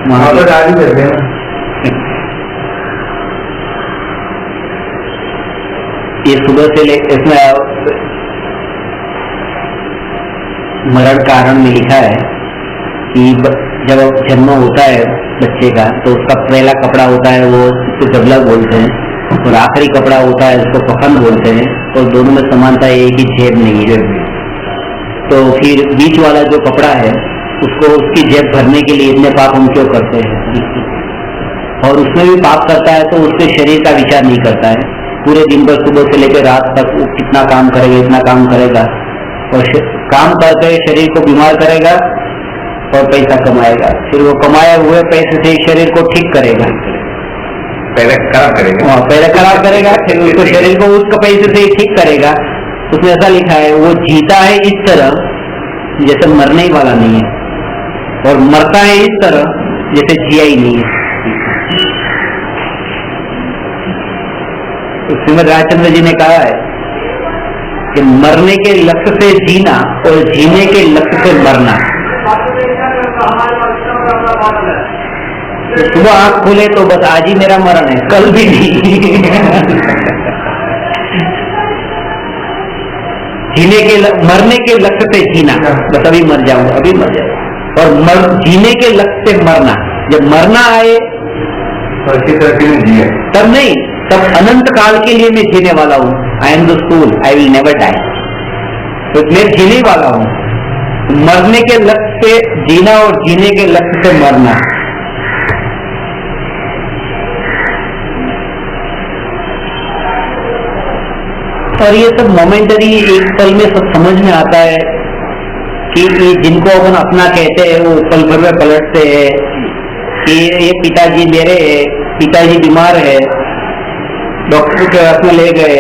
वहाँ पर आगे करते हैं ना, ये सुबह से ले इसमें मरण कारण में लिखा है कि जब जन्म होता है बच्चे का तो उसका पहला कपड़ा होता है वो उसको जबला बोलते हैं, और आखिरी कपड़ा होता है उसको कफन बोलते हैं, और दोनों में समानता है कि जेब नहीं है। तो फिर बीच वाला जो कपड़ा है उसको उसकी जेब भरने के लिए इतने पाप हम क्यों करते हैं, और उसमें भी पाप करता है तो उसके शरीर का विचार नहीं करता है। पूरे दिन भर सुबह से लेकर रात तक वो कितना काम करेगा, इतना काम करेगा, और काम करते शरीर को बीमार करेगा और पैसा कमाएगा, फिर वो कमाए हुए पैसे से शरीर को ठीक करेगा, पहले खराब करेगा, पहले खराब करेगा, फिर उसको शरीर को उसके पैसे से ठीक करेगा। उसमें ऐसा लिखा है वो जीता है इस तरह जैसे मरने ही वाला नहीं है, और मरता है इस तरह जैसे जिया ही नहीं है। श्रीमद राजचंद्र जी ने कहा है कि मरने के लक्ष्य से जीना और जीने के लक्ष्य से मरना। सुबह आंख खोले तो बस आज ही मेरा मरण है, कल भी नहीं। मरने के लक्ष्य से जीना, बस अभी मर जाऊंगा, अभी मर जाऊंगा, और जीने के लक्ष्य से मरना। जब मरना आए तो अच्छी तरह से जिए, तब नहीं, तब अनंत काल के लिए मैं जीने वाला हूँ। I am the soul, I will never die. तो मैं जीने वाला हूँ। मरने के लक्ष्य से जीना और जीने के लक्ष्य से मरना। और ये सब मोमेंटरी एक पल में सब समझ में आता है कि ये जिनको अपन अपना कहते हैं वो पल भर में पलटते हैं कि ये पिताजी मेरे पिताजी बीमार है, डॉक्टर के पास में ले गए,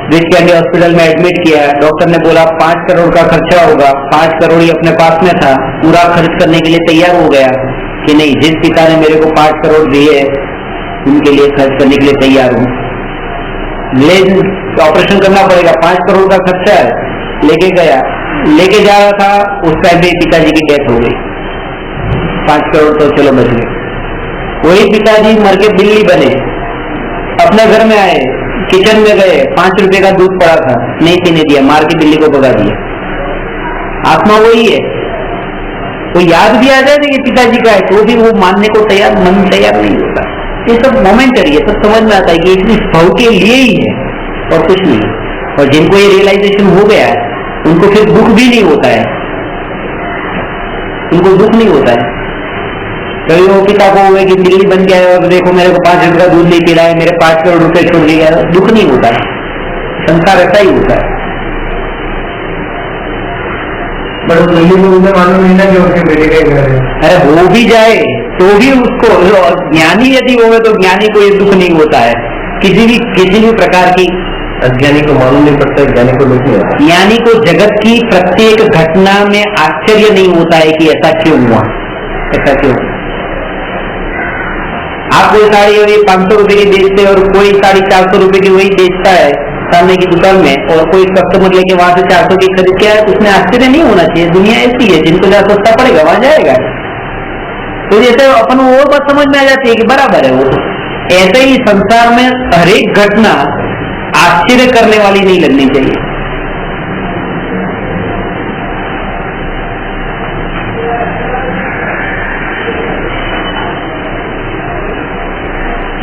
ब्रिज कैंडी हॉस्पिटल में एडमिट किया, डॉक्टर ने बोला 5 करोड़ का खर्चा होगा। 5 करोड़ ही अपने पास में था, पूरा खर्च करने के लिए तैयार हो गया कि नहीं, जिस पिता ने मेरे को 5 करोड़ दिए उनके लिए खर्च करने के लिए तैयार हूँ। ऑपरेशन करना पड़ेगा, 5 करोड़ का खर्चा है, लेके गया, लेके जा रहा था, उस टाइम पे पिताजी की डेथ हो गई। 5 करोड़ तो चलो बच गए। वही पिताजी मर के बिल्ली बने, अपने घर में आए, किचन में गए, 5 रुपए का दूध पड़ा था, नहीं पीने दिया, मार के बिल्ली को भगा दिया। आत्मा वही है, वो याद भी आ जाए कि पिताजी का है तो भी वो मानने को तैयार, मन तैयार नहीं होता। ये सब मोमेंटरी है, सब समझ में आता है कि इस भाव के लिए ही है और कुछ नहीं। और जिनको ये रियलाइजेशन हो गया है उनको फिर दुख भी नहीं होता है, उनको दुख नहीं होता है। कई वो पिता को हुए कि बिल्ली बन गया है और देखो मेरे को 5 रुपए का दूध नहीं पी रहा है, मेरे 5 करोड़ रुपए छोड़ दिया, दुख नहीं होता है। संसार ऐसा ही होता है। बट बिल्ली को उसे मालूम नहीं ना कि उसके बेटे का घर है। अरे हो भी जाए तो भी उसको, ज्ञानी यदि हो तो ज्ञानी को ये दुख नहीं होता है किसी भी प्रकार की। अज्ञानी को मालूम नहीं पड़ता, ज्ञानी को दुख नहीं होता। ज्ञानी को जगत की प्रत्येक घटना में आश्चर्य नहीं होता है कि ऐसा क्यों हुआ, ऐसा क्यों। आप कोई साड़ी और 500 रुपए की बेचते और कोई साड़ी 400 रुपए की वही बेचता है सामने की दुकान में, और कोई कस्टमर लेके वहां से 400 की खरीद के आए, उसमें आश्चर्य नहीं होना चाहिए। दुनिया ऐसी है, जिनको जहाँ सस्ता पड़ेगा वहां जाएगा। तो जैसे अपन वो बात समझ में आ जाती है कि बराबर है वो, ऐसे ही संसार में हर एक घटना आश्चर्य करने वाली नहीं लगनी चाहिए।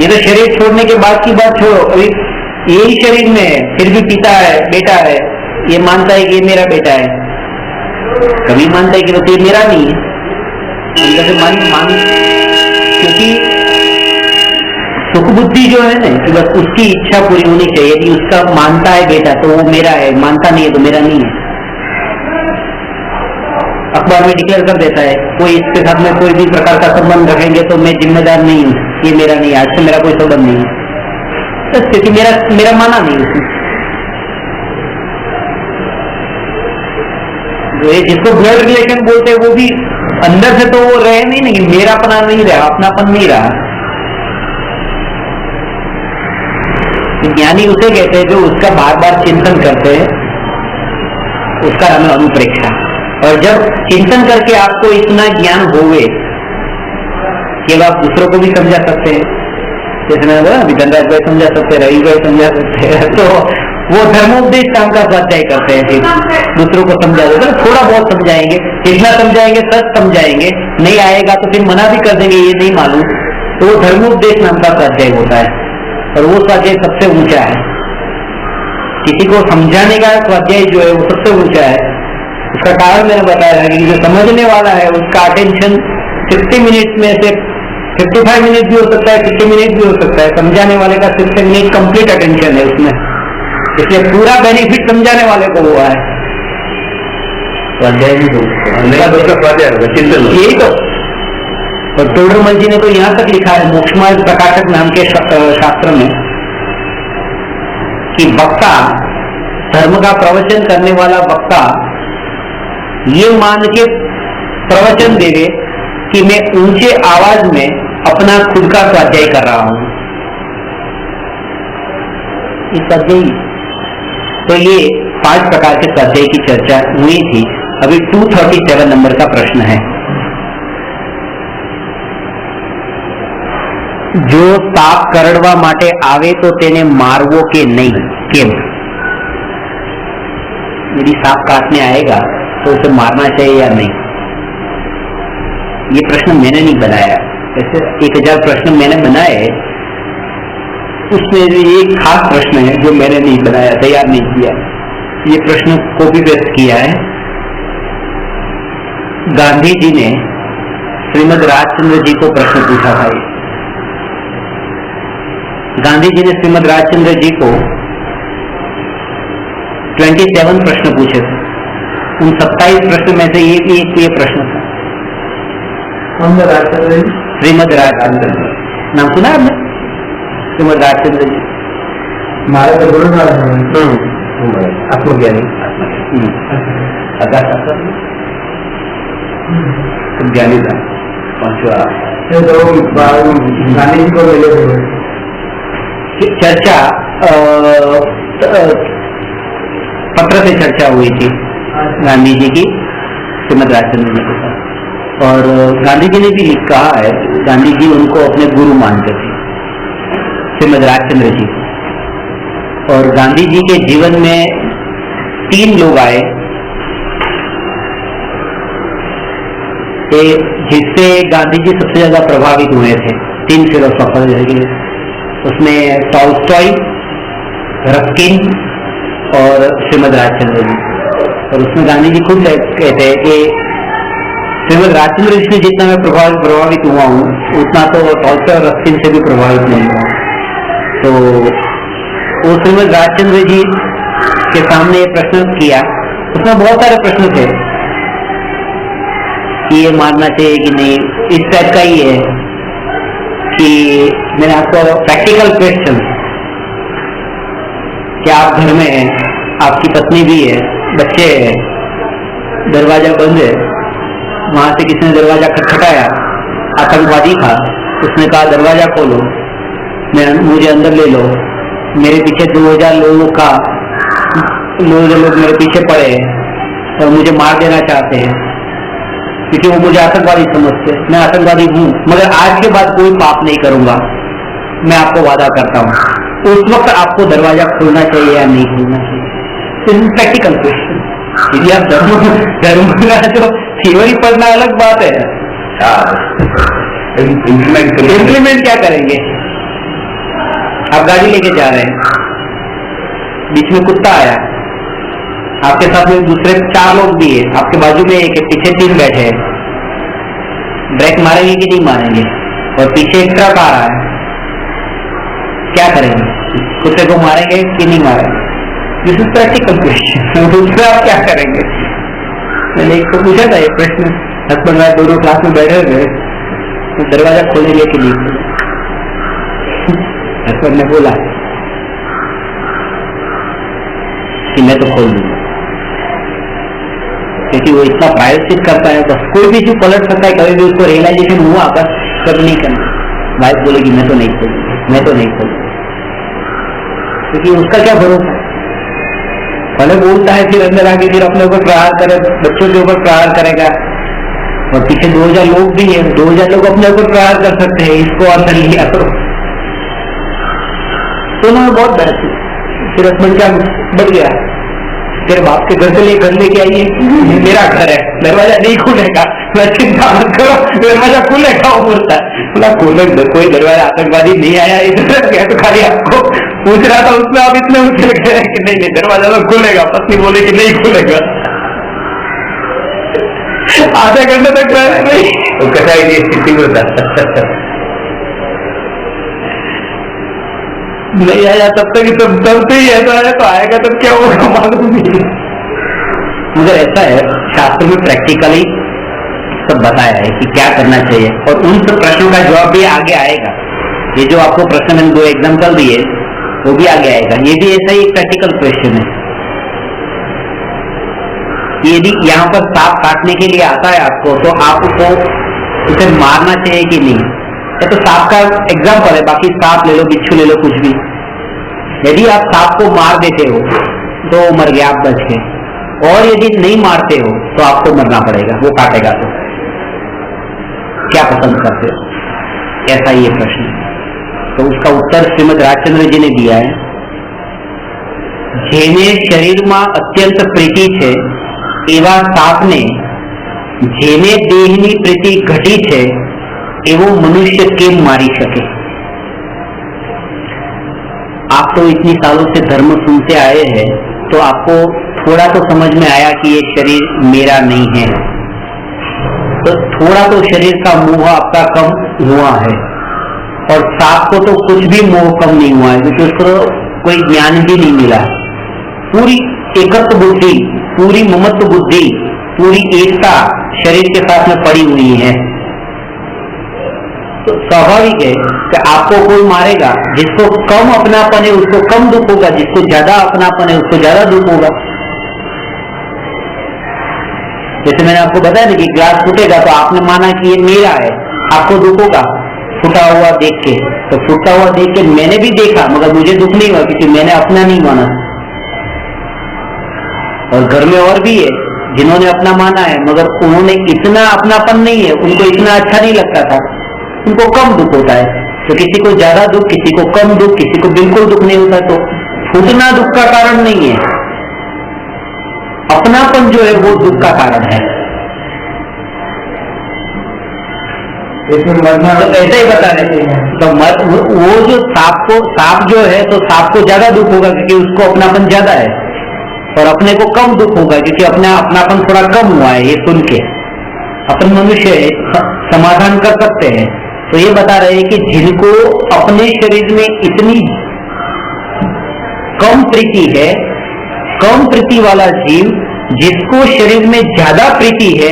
ये तो शरीर छोड़ने के बाद की बात छोड़ो, अभी यही शरीर में है, फिर भी पिता है, बेटा है, ये मानता है कि ये मेरा बेटा है, कभी मानता है कि बस ये मेरा नहीं है। क्योंकि सुख बुद्धि जो है ना कि बस उसकी इच्छा पूरी होनी चाहिए। यदि उसका मानता है बेटा तो वो मेरा है, मानता नहीं है तो मेरा नहीं है। अखबार में डिक्लेयर कर देता है कोई इसके साथ में कोई भी प्रकार का संबंध रखेंगे तो मैं जिम्मेदार नहीं हूँ, ये मेरा नहीं है, आज से मेरा कोई संबंध नहीं है, तो क्योंकि मेरा माना नहीं उसने। जिसको ब्लड रिलेशन बोलते हैं वो भी अंदर से तो वो रहे नहीं, मेरा अपना नहीं रहा, अपनापन नहीं रहा। ज्ञानी उसे कहते हैं जो उसका बार बार चिंतन करते हैं, उसका नाम है अनुप्रेक्षा। और जब चिंतन करके आपको इतना ज्ञान होवे कि अब आप दूसरों को भी समझा सकते हैं, जैसे अभी धनराज भाई समझा सकते हैं, रवि भाई समझा सकते हैं, तो वो धर्मोपदेश काम का स्वाध्याय करते हैं, फिर दूसरों को समझा देते, थोड़ा बहुत समझाएंगे, जितना समझाएंगे सच समझाएंगे, नहीं आएगा तो फिर मना भी कर देंगे ये नहीं मालूम, तो वो धर्मोपदेश नाम का स्वाध्याय होता है। और वो स्वाध्याय सबसे ऊंचा है, किसी को समझाने का स्वाध्याय जो है वो सबसे ऊंचा है। उसका कारण मैंने बताया कि जो समझने वाला है उसका अटेंशन 60 मिनट में से 55 मिनट भी हो सकता है, 50 मिनट भी हो सकता है, समझाने वाले का 60 मिनट कंप्लीट अटेंशन है उसमें, इसलिए पूरा बेनिफिट समझाने वाले को हुआ है। स्वाध्याय यही तो। और तोडरमल जी ने तो यहाँ तक लिखा है मोक्षमार्ग प्रकाशक नाम के शास्त्र में कि वक्ता, धर्म का प्रवचन करने वाला वक्ता ये मान के प्रवचन देवे कि मैं ऊंचे आवाज में अपना खुद का स्वाध्याय कर रहा हूं, ये स्वाध्याय। तो ये 5 प्रकार के स्वाध्याय की चर्चा हुई थी। अभी 237 नंबर का प्रश्न है, जो સાપ કરડવા માટે આવે તો તેને મારવો કે નહીં, કેમ? यदि सांप काटने आएगा तो उसे मारना चाहिए या नहीं? ये प्रश्न मैंने नहीं बनाया, ऐसे 1000 प्रश्न मैंने बनाए, उसमें एक खास प्रश्न है जो मैंने नहीं बनाया, तैयार नहीं किया। ये प्रश्न कॉपी पेस्ट किया है। गांधी जी ने श्रीमद राजचंद्र जी को प्रश्न पूछा था। गांधी जी ने श्रीमद राजचंद्र जी को 27 प्रश्न पूछे थे। उन 27 प्रश्न में से ये प्रश्न था। श्रीमद राजचंद्र जी नाम सुना आपने? श्रीमद राजचंद्र जी हमारे तो गुरु आत्मज्ञानी ज्ञानी था। गांधी जी को मिले थे। चर्चा पत्र से चर्चा हुई थी गांधी जी की श्रीमद राजचंद्र जी के साथ, और गांधी जी ने भी कहा है गांधी जी उनको अपने गुरु मानते थे, श्रीमद राजचंद्र जी। और गांधी जी के जीवन में 3 लोग आए जिससे गांधी जी सबसे ज्यादा प्रभावित हुए थे। 3 फिलोसोफर, उसमें टॉल्स्टॉय, रस्किन और श्रीमद राजचंद्र जी। और उसमें गांधी जी खुद कहते हैं कि श्रीमद राजचंद्र जी से जितना मैं प्रभावित हुआ हूँ उतना तो टॉल्स्टॉय और रस्किन से भी प्रभावित नहीं हुआ। तो वो श्रीमद राजचंद्र जी के सामने प्रश्न किया, उसमें बहुत सारे प्रश्न थे कि ये मारना चाहिए कि नहीं, इस टाइप का ही है कि मैंने आपको प्रैक्टिकल क्वेश्चन, कि आप घर में हैं, आपकी पत्नी भी है, बच्चे हैं, दरवाजा बंद है, वहां से किसी ने दरवाजा खटखटाया, आतंकवादी था, उसने कहा दरवाजा खोलो, मुझे अंदर ले लो, मेरे पीछे 2000 लोग मेरे पीछे पड़े और मुझे मार देना चाहते हैं क्योंकि वो मुझे आतंकवादी समझते हैं। मैं आतंकवादी हूँ मगर आज के बाद कोई पाप नहीं करूंगा, मैं आपको वादा करता हूँ। उस वक्त आपको दरवाजा खोलना चाहिए या नहीं खोलना चाहिए? Practical question. यदि आप धर्म का जो थ्योरी पढ़ना अलग बात है, इम्प्लीमेंट क्या करेंगे? आप गाड़ी लेके जा रहे हैं, बीच में कुत्ता आया, आपके साथ में दूसरे 4 लोग भी है, आपके बाजू में एक है, पीछे 3 बैठे हैं, ब्रेक मारेंगे कि नहीं मारेंगे? और पीछे एक ट्रक आ रहा है, करेंगे? कुत्ते को मारेंगे कि नहीं मारेंगे? This is practical question. दूसरा आप क्या करेंगे? मैंने एक को पूछा था ये प्रश्न, हस्बैंड वाइफ दोनों क्लास में बैठे हुए, तो दरवाजा खोलेंगे कि नहीं खोलेंगे? हस्बैंड ने बोला कि मैं तो खोल दूंगा, क्योंकि वो इतना प्रायोजित करता है, बस कोई भी चीज पलट सकता है, कभी भी उसको रियलाइजेशन हुआ बस कब नहीं करना। वाइफ बोलेगी मैं तो नहीं खोलूंगी, मैं तो नहीं खोलूंगी, क्योंकि उसका क्या भरोसा है? पहले बोलता है, फिर अंदर आके फिर अपने ऊपर प्रहार करे, बच्चों के ऊपर प्रहार करेगा, और पीछे 2000 लोग भी हैं, 2000 लोग अपने ऊपर प्रहार कर सकते हैं, इसको अंदर लिया तो उन्होंने बहुत बहस की। फिर हस्बैंड क्या बढ़ गया, तेरे बाप के घर से ले घर लेके आइए, मेरा घर है, दरवाजा नहीं खुलेगा, मैं चिंता मत करो, दरवाजा खुलेगा। वो बोलता है बोला खोले, कोई दरवाजा आतंकवादी नहीं आया इधर, तो खाली आपको पूछ रहा था, उसमें आप इतने उछल गए कि नहीं नहीं दरवाजा तो खुलेगा। पत्नी बोली कि नहीं खुलेगा, आधे घंटे तक नहीं, तो कसाई की स्थिति होता नहीं आया तब तक, तब से ही ऐसा है, तो आएगा तब क्या होगा मालूम नहीं। मगर ऐसा है, शास्त्र में प्रैक्टिकली सब बताया है कि क्या करना चाहिए, और उन सब प्रश्नों का जवाब भी आगे आएगा। ये जो आपको प्रश्न मैंने 2 एग्जाम्पल दिए वो भी आगे आएगा, ये भी ऐसा ही प्रैक्टिकल क्वेश्चन है। यदि यहाँ पर सांप काटने के लिए आता है आपको, तो आपको उसे मारना चाहिए कि नहीं? ये तो सांप का एग्जाम्पल है, बाकी सांप ले लो, बिच्छू ले लो, कुछ भी। यदि आप सांप को मार देते हो तो मर गया, आप बच गए, और यदि नहीं मारते हो तो आपको मरना पड़ेगा, वो काटेगा। तो क्या पसंद करते हो? ऐसा ही ये प्रश्न है। तो उसका उत्तर श्रीमद राजचंद्र जी ने दिया है, जेने शरीर में अत्यंत प्रीति है एवा सापने जेने देहनी प्रीति घटी है एवो मनुष्य केम मारी सके। आप तो इतनी सालों से धर्म सुनते आए हैं, तो आपको थोड़ा तो समझ में आया कि ये शरीर मेरा नहीं है, तो थोड़ा तो शरीर का मोह आपका कम हुआ है, और सांप को तो कुछ भी मोह कम नहीं हुआ है, क्योंकि उसको तो कोई ज्ञान भी नहीं मिला। पूरी एकत्व बुद्धि, पूरी ममत्व बुद्धि, पूरी एकता शरीर के साथ में पड़ी हुई है। तो स्वाभाविक है कि आपको कोई मारेगा, जिसको कम अपनापन है उसको कम दुख होगा, जिसको ज्यादा अपनापन है उसको ज्यादा दुख होगा। जैसे मैंने आपको बताया ना कि ग्लास फूटेगा तो आपने माना कि ये मेरा है, आपको दुख होगा फूटा हुआ देख के। तो फूटा हुआ देख के मैंने भी देखा, मगर मुझे दुख नहीं हुआ, क्योंकि मैंने अपना नहीं माना। और घर में और भी है जिन्होंने अपना माना है, मगर उन्होंने इतना अपनापन नहीं है, उनको इतना अच्छा नहीं लगता था, उनको कम दुख होता है। तो किसी को ज्यादा दुख, किसी को कम दुख, किसी को बिल्कुल दुख नहीं होता। तो फूटना दुख का कारण नहीं है, अपनापन जो है वो दुख का कारण है। मरना तो ऐसे ही बता रहे हैं। तो वो जो सांप जो है, तो सांप को ज्यादा दुख होगा क्योंकि उसको अपनापन ज्यादा है, और अपने को कम दुख होगा क्योंकि अपनापन थोड़ा कम हुआ है। ये सुन के अपन मनुष्य समाधान कर सकते हैं। तो ये बता रहे हैं कि जिनको अपने शरीर में इतनी कम प्रीति है, कम प्रीति वाला जीव जिसको शरीर में ज्यादा प्रीति है,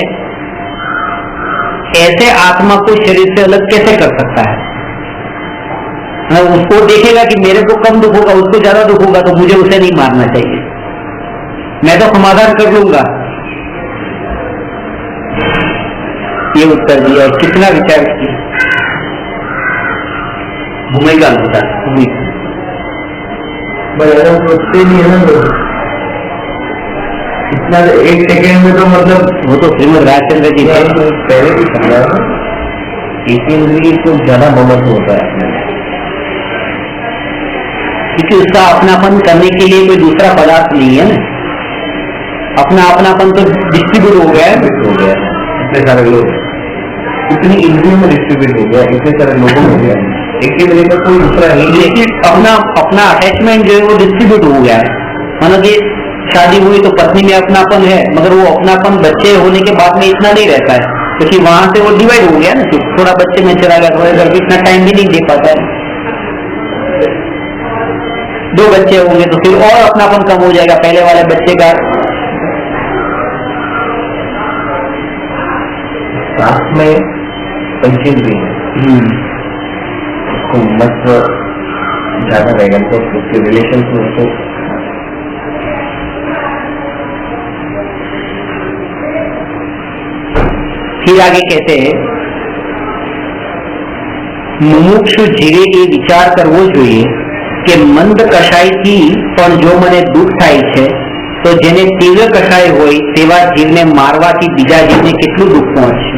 ऐसे आत्मा को शरीर से अलग कैसे कर सकता है? उसको देखेगा कि मेरे को कम दुख होगा, उसको ज्यादा दुख होगा, तो मुझे उसे नहीं मारना चाहिए, मैं तो समाधान कर लूंगा। ये उत्तर दिया है। कितना विचार किया? भूमिका होता है, सोचते नहीं है ना इतना। एक सेकेंड में तो मतलब वो तो श्रीमद राजचंद्र जी पहले भी समझा, एक इंद्रिय को ज्यादा ममत्व होता है अपने, क्योंकि उसका अपनापन करने के लिए कोई दूसरा पदार्थ नहीं है ना। अपनापन तो डिस्ट्रीब्यूट हो गया है, इतने सारे लोग, इतनी इंद्रियों में डिस्ट्रीब्यूट हो गया, इतने सारे लोगों में हो गया, एक इंद्रिय का कोई दूसरा नहीं। लेकिन अपना अटैचमेंट जो है वो डिस्ट्रीब्यूट हो गया है। मानो कि शादी हुई तो पत्नी में अपनापन है, मगर वो अपनापन बच्चे होने के बाद में इतना नहीं रहता है, क्योंकि वहां से वो डिवाइड हो गया ना। थोड़ा बच्चे में चला गया, थोड़ा घर पे इतना टाइम भी नहीं दे पाता है। 2 बच्चे होंगे तो फिर और अपनापन कम हो जाएगा पहले वाले बच्चे का। साथ में पंचिंग भी है, उसको महत्व ज्यादा रहेगा, तो उसके रिलेशन में तो फिर आगे कहते हैं, મુમુક્ષુ જીવે એ વિચાર કરવો જોઈએ કે મંદ કષાયથી પણ જો મને દુઃખ થાય છે તો જેને તીવ્ર કષાય હોય તેવા જીવને મારવાથી બીજા જીવને કેટલું દુઃખ પહોંચશે।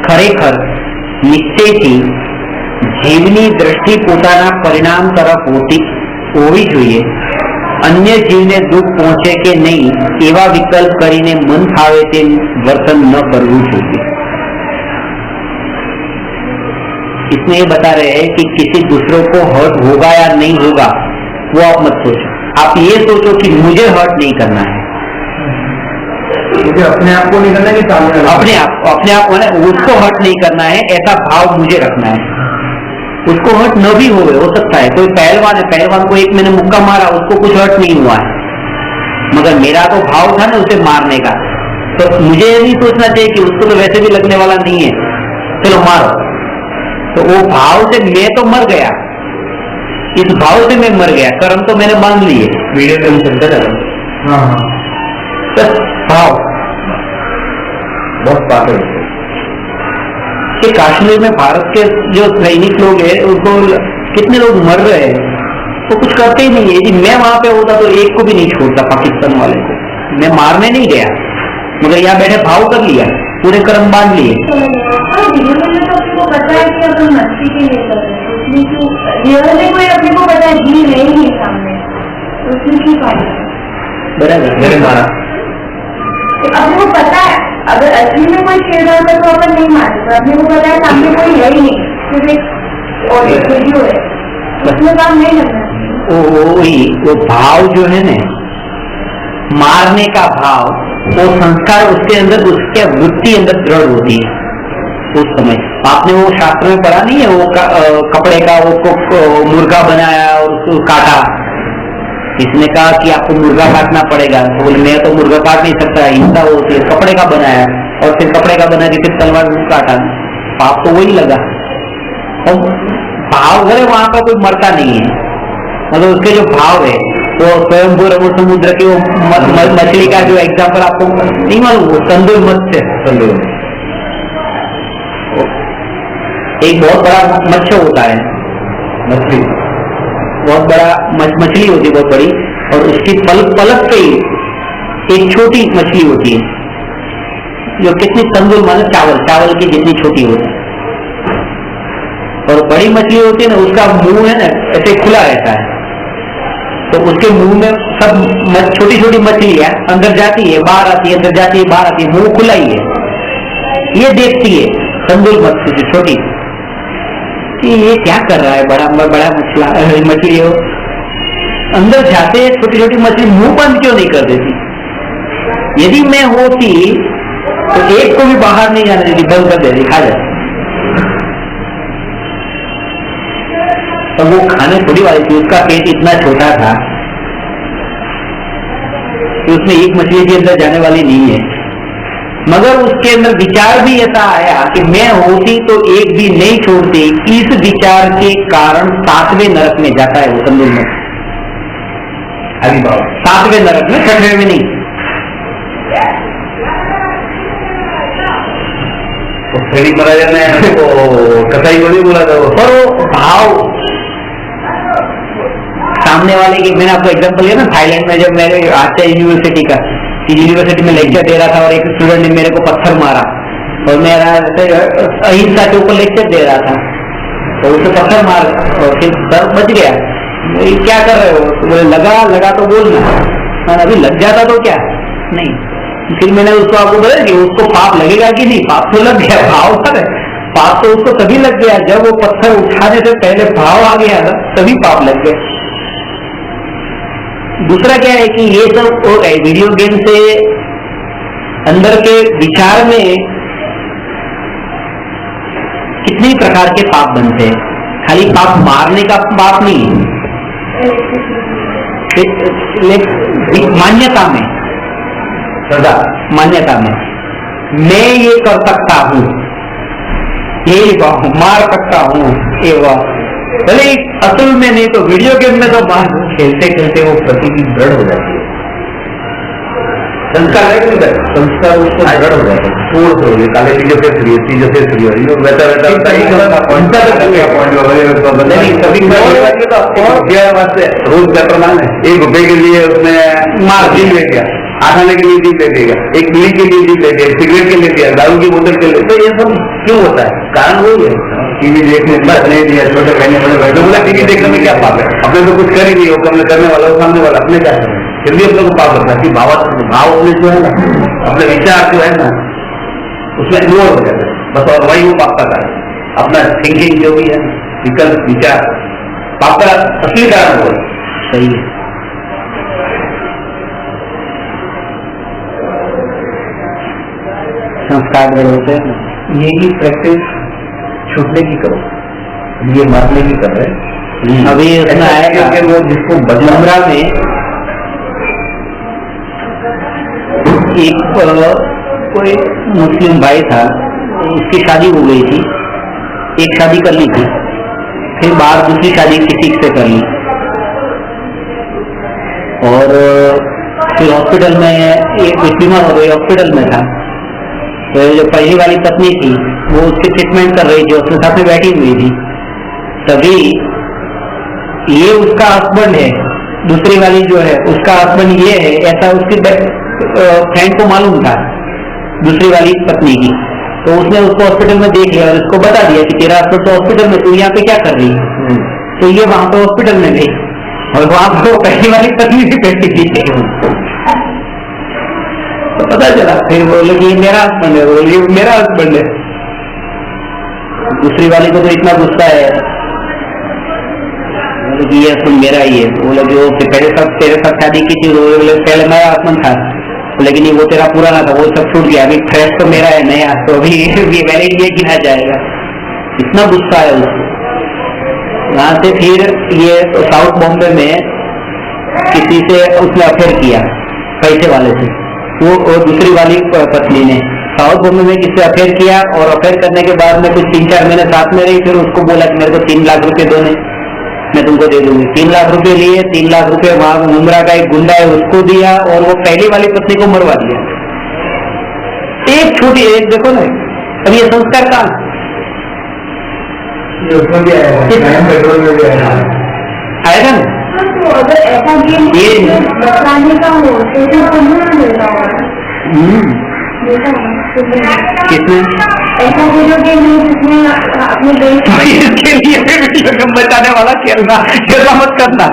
ખરેખર નિશ્ચયથી જીવની દ્રષ્ટિ પોતાના પરિણામ તરફ હોવી જોઈએ। अन्य जीवने दुख पहुंचे के नहीं एवा विकल्प करीने मन फावे ते वर्तन न करवू चाहिए। इसमें ये बता रहे हैं कि किसी दूसरों को हर्ट होगा या नहीं होगा वो आप मत सोचो, आप ये सोचो कि मुझे हर्ट नहीं करना है। मुझे अपने आप को नहीं करना है कि सामने अपने आप को उसको हर्ट नहीं करना है, ऐसा भाव मुझे रखना है। उसको हर्ट न भी हो सकता है, कोई पहलवान है, पहलवान को एक मैंने मुक्का मारा, उसको कुछ हर्ट नहीं हुआ है, मगर मेरा तो भाव था ना उसे मारने का, तो मुझे ये नहीं सोचना चाहिए कि उसको तो वैसे भी लगने वाला नहीं है, चलो मारो। तो वो भाव से मैं तो मर गया, इस भाव से मैं मर गया, कर्म तो मैंने बांध लिए। वीडियो गेम चलते रहे। हाँ, भाव बहुत बात है कि कश्मीर में भारत के जो सैनिक लोग हैं उनको कितने लोग मर रहे हैं, वो कुछ करते ही नहीं है। यदि मैं वहां पे होता तो एक को भी नहीं छोड़ता पाकिस्तान वाले को, मैं मारने नहीं गया, मगर यहाँ बैठे भाव कर लिया, पूरे कर्म बांध लिए। तो पता है कि अपन मस्ती के लिए कर रहे हैं, उसमें क्यों रियल में कोई अपने को पता है जी नहीं है सामने, तो उसमें क्यों फायदा? बराबर, मेरे मारा अपने को पता है अगर असली में कोई शेर होता तो अपन नहीं मारते, अपने को पता है सामने कोई है ही नहीं, सिर्फ एक और वीडियो है, उसमें काम नहीं करना चाहिए। वो भाव जो है ना, मारने का भाव, वो संस्कार उसके अंदर, उसके वृत्ति अंदर दृढ़ होती है उस समय। आपने वो शास्त्र में पढ़ा नहीं है, वो कपड़े का वो मुर्गा बनाया और उसको काटा, इसने कहा कि आपको मुर्गा काटना पड़ेगा, तो बोले मैं तो मुर्गा काट नहीं सकता, हिंसा होती है, कपड़े का बनाया और फिर कपड़े का बना के फिर तलवार से काटा, पाप तो वही लगा। और भाव है वहां पर कोई मरता नहीं है, मतलब उसके जो भाव है वो स्वयंभू रमण समुद्र की वो मछली का जो एग्जाम्पल आपको नहीं मालूम, वो तंदुर मत्स्य, तंदुर एक बहुत बड़ा मत्स्य होता है, मछली बहुत बड़ा मछली होती है, बहुत बड़ी, और उसकी पलक पे ही एक छोटी मछली होती है जो कितनी तंदुर मतलब चावल की जितनी छोटी होती है, और बड़ी मछली होती है ना उसका मुंह है ना ऐसे खुला रहता है, तो उसके मुंह में सब छोटी छोटी मछलियां अंदर जाती है बाहर आती है, अंदर जाती है बाहर आती है, मुंह खुला ही है। ये देखती है तंदुर मछली जो छोटी, ये क्या कर रहा है, बड़ा मछली हो, अंदर जाते छोटी छोटी मछली मुंह बंद क्यों नहीं कर देती? यदि मैं होती तो एक को भी बाहर नहीं जाने देती, बंद कर देती, खा जाती। तो वो खाने थोड़ी वाली थी, उसका पेट इतना छोटा था कि उसमें एक मछली भी अंदर जाने वाली नहीं है, मगर उसके अंदर विचार भी ऐसा आया कि मैं होती तो एक भी नहीं छोड़ती। इस विचार के कारण 7वें नरक में जाता है वो तंदुर में, 7वें नरक में, 6वें में नहीं। फ्रेडी महाराज ने कसाई को नहीं बोला था और वो भाव सामने वाले की, मैंने आपको एग्जांपल दिया ना थाईलैंड में, जब मेरे आचार्य यूनिवर्सिटी का यूनिवर्सिटी में लेक्चर दे रहा था और एक स्टूडेंट ने मेरे को पत्थर मारा और मेरा अहिंसा के ऊपर लेक्चर दे रहा था, तो उसे पत्थर मार और फिर सर बच गया। क्या कर रहे हो? तो बोले लगा तो बोलना, अभी लग जाता तो क्या नहीं। फिर मैंने उसको आपको बताया कि उसको पाप लगेगा कि नहीं, पाप तो लग गया, भाव था, पाप तो उसको तभी लग गया जब वो पत्थर उठाने से पहले भाव आ गया था, तभी पाप लग गया। दूसरा क्या है कि ये सब वीडियो गेम से अंदर के विचार में कितने प्रकार के पाप बनते हैं। खाली पाप मारने का पाप नहीं, मान्यता में, सदा मान्यता में मैं ये कर सकता हूँ, ये मार सकता हूँ, ये भले असल में नहीं तो वीडियो गेम में तो मार खेलते खेलते वो प्रकृति दृढ़ हो जाती है, संस्कार है कि नहीं, संस्कार उसको दृढ़ हो जाता है, छोड़ दो ये काले चीजों से फ्री है, चीजों से फ्री हो, वैसा रोज का प्रमाण है, ₹1 के लिए उसने मार जीव ले लिया, आठाने के लिए जीव ले लिया, एक बीड़ी के लिए जीव ले लिया, सिगरेट के लिए दिया, दारू की बोतल के लिए, तो ये सब क्यों होता है? कारण वही है, टीवी देखने नहीं दिया, छोटे बहने बड़े बैठे बोला टीवी देखने में क्या पाप है, अपने तो कुछ कर ही नहीं हो, हमने करने वाला हो, सामने वाला अपने क्या करें, फिर भी अपने को पाप लगता है कि भाव अपने जो है ना, अपने विचार जो है ना उसमें इन्वॉल्व हो जाता है बस, और वही वो पाप का कारण, अपना थिंकिंग जो भी है, विकल्प विचार पाप का असली कारण हो। सही है। संस्कार बड़े होते हैं, यही प्रैक्टिस छूटने की करो, ये मारने की कर रहे। अभी उसमें आएगा कि वो जिसको बजमरा में एक कोई मुस्लिम भाई था, उसकी शादी हो गई थी, एक शादी कर ली थी, फिर बाहर दूसरी शादी किसी से कर ली, और फिर हॉस्पिटल में एक बीमार हो गई, हॉस्पिटल में था, तो जो पहली वाली पत्नी थी वो उसकी ट्रीटमेंट कर रही थी, उसके साथ में बैठी हुई थी, तभी ये उसका हस्बैंड है, दूसरी वाली जो है उसका हस्बैंड ये है, ऐसा उसकी फ्रेंड को मालूम था दूसरी वाली पत्नी की, तो उसने उसको हॉस्पिटल में देख लिया और उसको बता दिया कि तेरा हस्बैंड तो हॉस्पिटल में, तू यहाँ पे क्या कर रही है? तो ये वहां पे हॉस्पिटल में गई और वहां पर पहली वाली पत्नी भी बैठी थी, तो पता चला, फिर बोले कि मेरा हस्बैंड है, बोले मेरा हस्बैंड है। दूसरी वाली को तो इतना गुस्सा है, बोले कि ये हस्बैंड मेरा ही है, बोले कि वो तेरे साथ शादी की थी, बोले पहले मेरा हस्बैंड था, लेकिन ये वो तेरा पुराना था, वो सब छूट गया, अभी फ्रेश तो मेरा है, नया तो अभी वैलिड ये गिना जाएगा। इतना गुस्सा है उसको। वहां से फिर ये साउथ बॉम्बे में किसी से उसने अफेयर किया, पैसे वाले से, वो दूसरी वाली पत्नी ने साउथ बॉम्बे में किससे अफेयर किया, और अफेयर करने के बाद में कुछ 3-4 महीने साथ में रही, फिर उसको बोला कि मेरे को 3 लाख रुपए दो, मैं तुमको दे दूंगी। 3 लाख रुपए लिए, 3 लाख रुपए वहां मुमरा का एक गुंडा है उसको दिया, और वो पहली वाली पत्नी को मरवा दिया। एक छोटी, एक देखो ना, अब ये संस्कार कहाँ उसमें भी आएगा, पेट्रोल में भी आएगा ना। तो अगर ऐसा गेम बताने का हो तो पुण्य मिलता होगा, कितने ऐसा वीडियो गेम है जिसमें अपने इसके लिए वीडियो गेम बचाने वाला खेलना मत करना।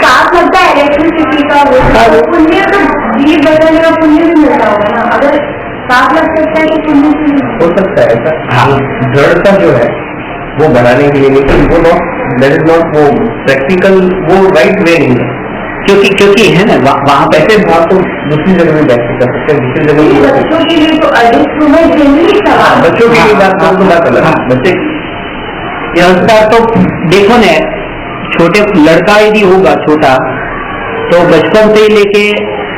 साफ लगता है इलेक्ट्रिसिटी का वो पुण्य, तो जीव बदलने का पुण्य भी मिलता होगा ना, अगर साफ लग सकता है तो पुण्य हो सकता है ऐसा। हाँ, दृढ़ता जो है वो बढ़ाने के लिए, लेकिन वो दैट इज नॉट वो प्रैक्टिकल, वो राइट वे नहीं है, क्योंकि है ना वहाँ पे ऐसे भाव तो दूसरी जगह में बैठ कर सकते हैं, दूसरी जगह में बच्चों के लिए तो अधिक सुबह जनरली सवाल, बच्चों की बात तो बात अलग है। बच्चे संस्कार तो देखो ना, छोटे लड़का यदि होगा छोटा तो बचपन से ही लेके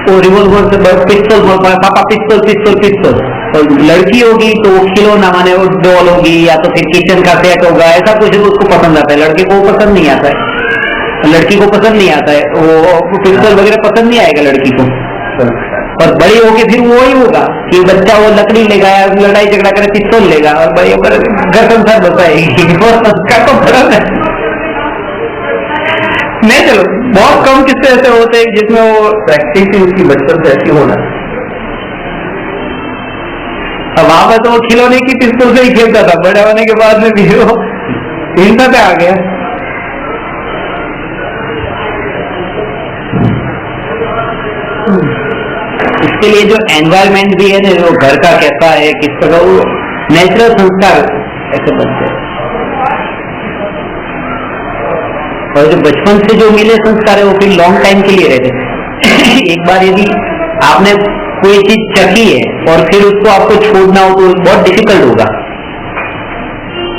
वो रिवॉल्वर से पिस्तौल, पापा पिस्तौल पिस्तौल पिस्तौल, और लड़की होगी तो वो खिलौना माने वो डॉल होगी, या तो फिर किचन का सेट होगा, ऐसा कुछ उसको पसंद आता है। लड़के को पसंद नहीं आता है, लड़की को पसंद नहीं आता है, वो पिस्तौल वगैरह पसंद नहीं आएगा लड़की को। और बड़ी होके फिर वो ही होगा कि बच्चा वो लकड़ी लेगा या लड़ाई झगड़ा करे पिस्तौल लेगा, और बड़ी होकर घर संसार बताएगी। वो संस्कार तो फर्क है नहीं। चलो बहुत कम किस्से ऐसे होते हैं जिसमें वो प्रैक्टिस ही उसकी बचपन से ऐसी होना। अब वहां पर तो वो खिलौने की पिस्तौल से ही खेलता था, बड़े होने के बाद में भी वो हिंसा पे आ गया। इसके लिए जो एनवायरमेंट भी है ना, वो घर का कैसा है, किस तरह, वो नेचुरल संस्कार ऐसे बनते हैं। और जो बचपन से जो मिले संस्कार है वो फिर लॉन्ग टाइम के लिए रहते। एक बार यदि आपने कोई चीज चखी है और फिर उसको आपको छोड़ना हो तो बहुत डिफिकल्ट होगा।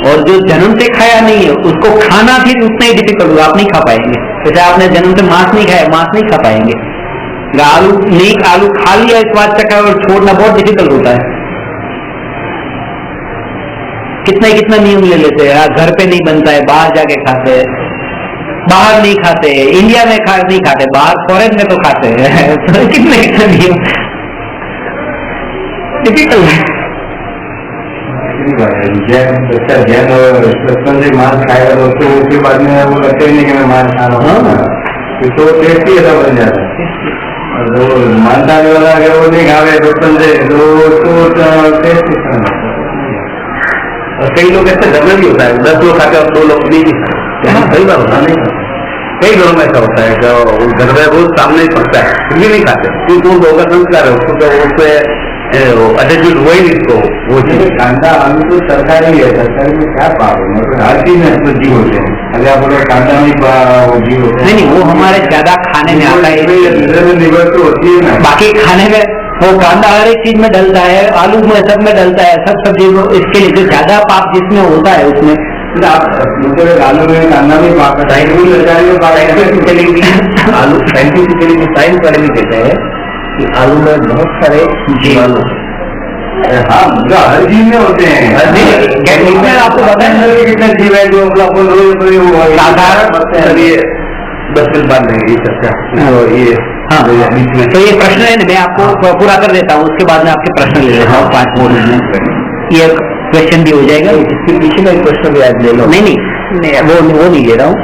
और जो जन्म से खाया नहीं है उसको खाना फिर उतना ही डिफिकल्ट होगा, आप नहीं खा पाएंगे। जैसे आपने जन्म से मांस नहीं खाया, मांस नहीं खा पाएंगे। आलू खा लिया, स्वाद चखा और छोड़ना बहुत डिफिकल्ट होता है। कितना नियम ले लेते हैं, घर पे नहीं बनता है, बाहर जाके खाते हैं, बाहर नहीं खाते, इंडिया में नहीं खाते, बाहर फॉरेन में तो खाते हैं। तो कितने नियम टिपिकल है। जैन और बचपन से मांस खाएगा तो उसके बाद में वो लगता ही नहीं कि मैं मांस खा रहा हूँ, तो टेस्ट ही ऐसा बन जाता है। और जो मांस खाने वाला अगर वो नहीं खावे बचपन से तो उसको टेस्ट और कई लोग ऐसे घर में भी होता है, 10 लोग खाते और 2 लोग नहीं खाते, कई बार होता नहीं खाते। कई घरों में ऐसा होता है कि घर में वो सामने ही पकता है फिर भी नहीं खाते, क्योंकि वो लोगों का संस्कार है, उसको तो उससे अटैचमेंट हुआ ही नहीं। इसको वो चीज कांदा आलू तो सरकारी है, सरकारी में क्या पाप है, मतलब हर चीज में इसमें जीव होते हैं। अगर आप बोलो कांदा में वो जीव होते हैं, नहीं वो हमारे ज्यादा खाने में आता है, लिवर तो होती है ना, बाकी खाने में वो कांदा हर एक चीज में डलता है, आलू में सब में डलता है, सब सब्जी में। इसके लिए जो ज्यादा पाप जिसमें होता है उसमें आलू में कांदा में पाप है, आलू साइंटिफिकली साइंस वाले भी कहते हैं कि आलू में बहुत सारे जीवाणु, हाँ हर जीव में होते हैं, आपको बताया कितने जीव है जो साधारण 10 मिनट बाद नहीं चर्चा ये। हाँ तो ये प्रश्न है, मैं आपको पूरा कर देता हूँ, उसके बाद में आपके प्रश्न ले लेता हूँ 5 मोड में। ये क्वेश्चन भी हो जाएगा, इसके पीछे का एक प्रश्न भी आज ले लो। नहीं वो नहीं ले रहा हूँ,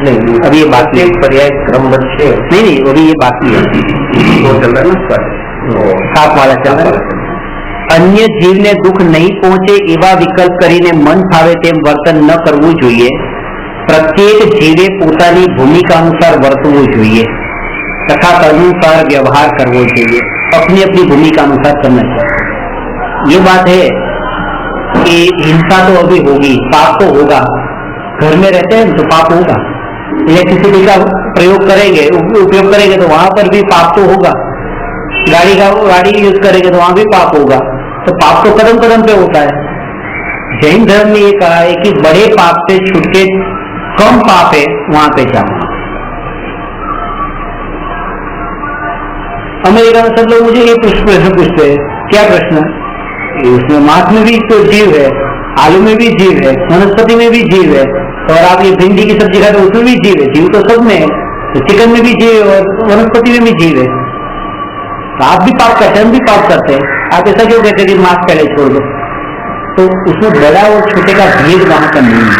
नहीं अभी ये बाकी है, पर्याय क्रम बच्चे नहीं अभी ये बाकी है, वो चल रहा है ना, 7 वाला चल रहा है। અન્ય જીવને દુઃખ નહીં પહોંચે એવા વિકલ્પ કરીને મન ફાવે તેમ વર્તન ન કરવું જોઈએ। પ્રત્યેક જીવે પોતાની ભૂમિકા અનુસાર વર્તવું જોઈએ તથા તદનુસાર વ્યવહાર કરવો જોઈએ। अपनी अपनी भूमिका अनुसार करना चाहिए। ये बात है कि हिंसा तो अभी होगी, पाप तो होगा, घर में रहते हैं तो पाप होगा, इलेक्ट्रिसिटी का प्रयोग करेंगे उपयोग करेंगे तो वहां पर भी पाप तो होगा, गाड़ी यूज करेंगे तो वहां भी पाप होगा। तो पाप तो कदम कदम पे होता है। जैन धर्म ने ये कहा है कि बड़े पाप से छूट के कम पाप है वहां पे जाओ। अमेरिका में सब लोग मुझे ये प्रश्न पूछते हैं, क्या प्रश्न? उसमें मांस में भी तो जीव है, आलू में भी जीव है, वनस्पति में भी जीव है, और आप ये भिंडी की सब्जी खाते उसमें भी जीव है, जीव तो सब में है, तो चिकन में भी जीव है और वनस्पति में भी जीव है। तो आप भी पाप करते हैं, हम भी पाप करते हैं, आप ऐसा क्यों कहते हैं कि मांस पहले छोड़ दो? तो उसमें बड़ा और छोटे का भेद वहां पर नहीं है।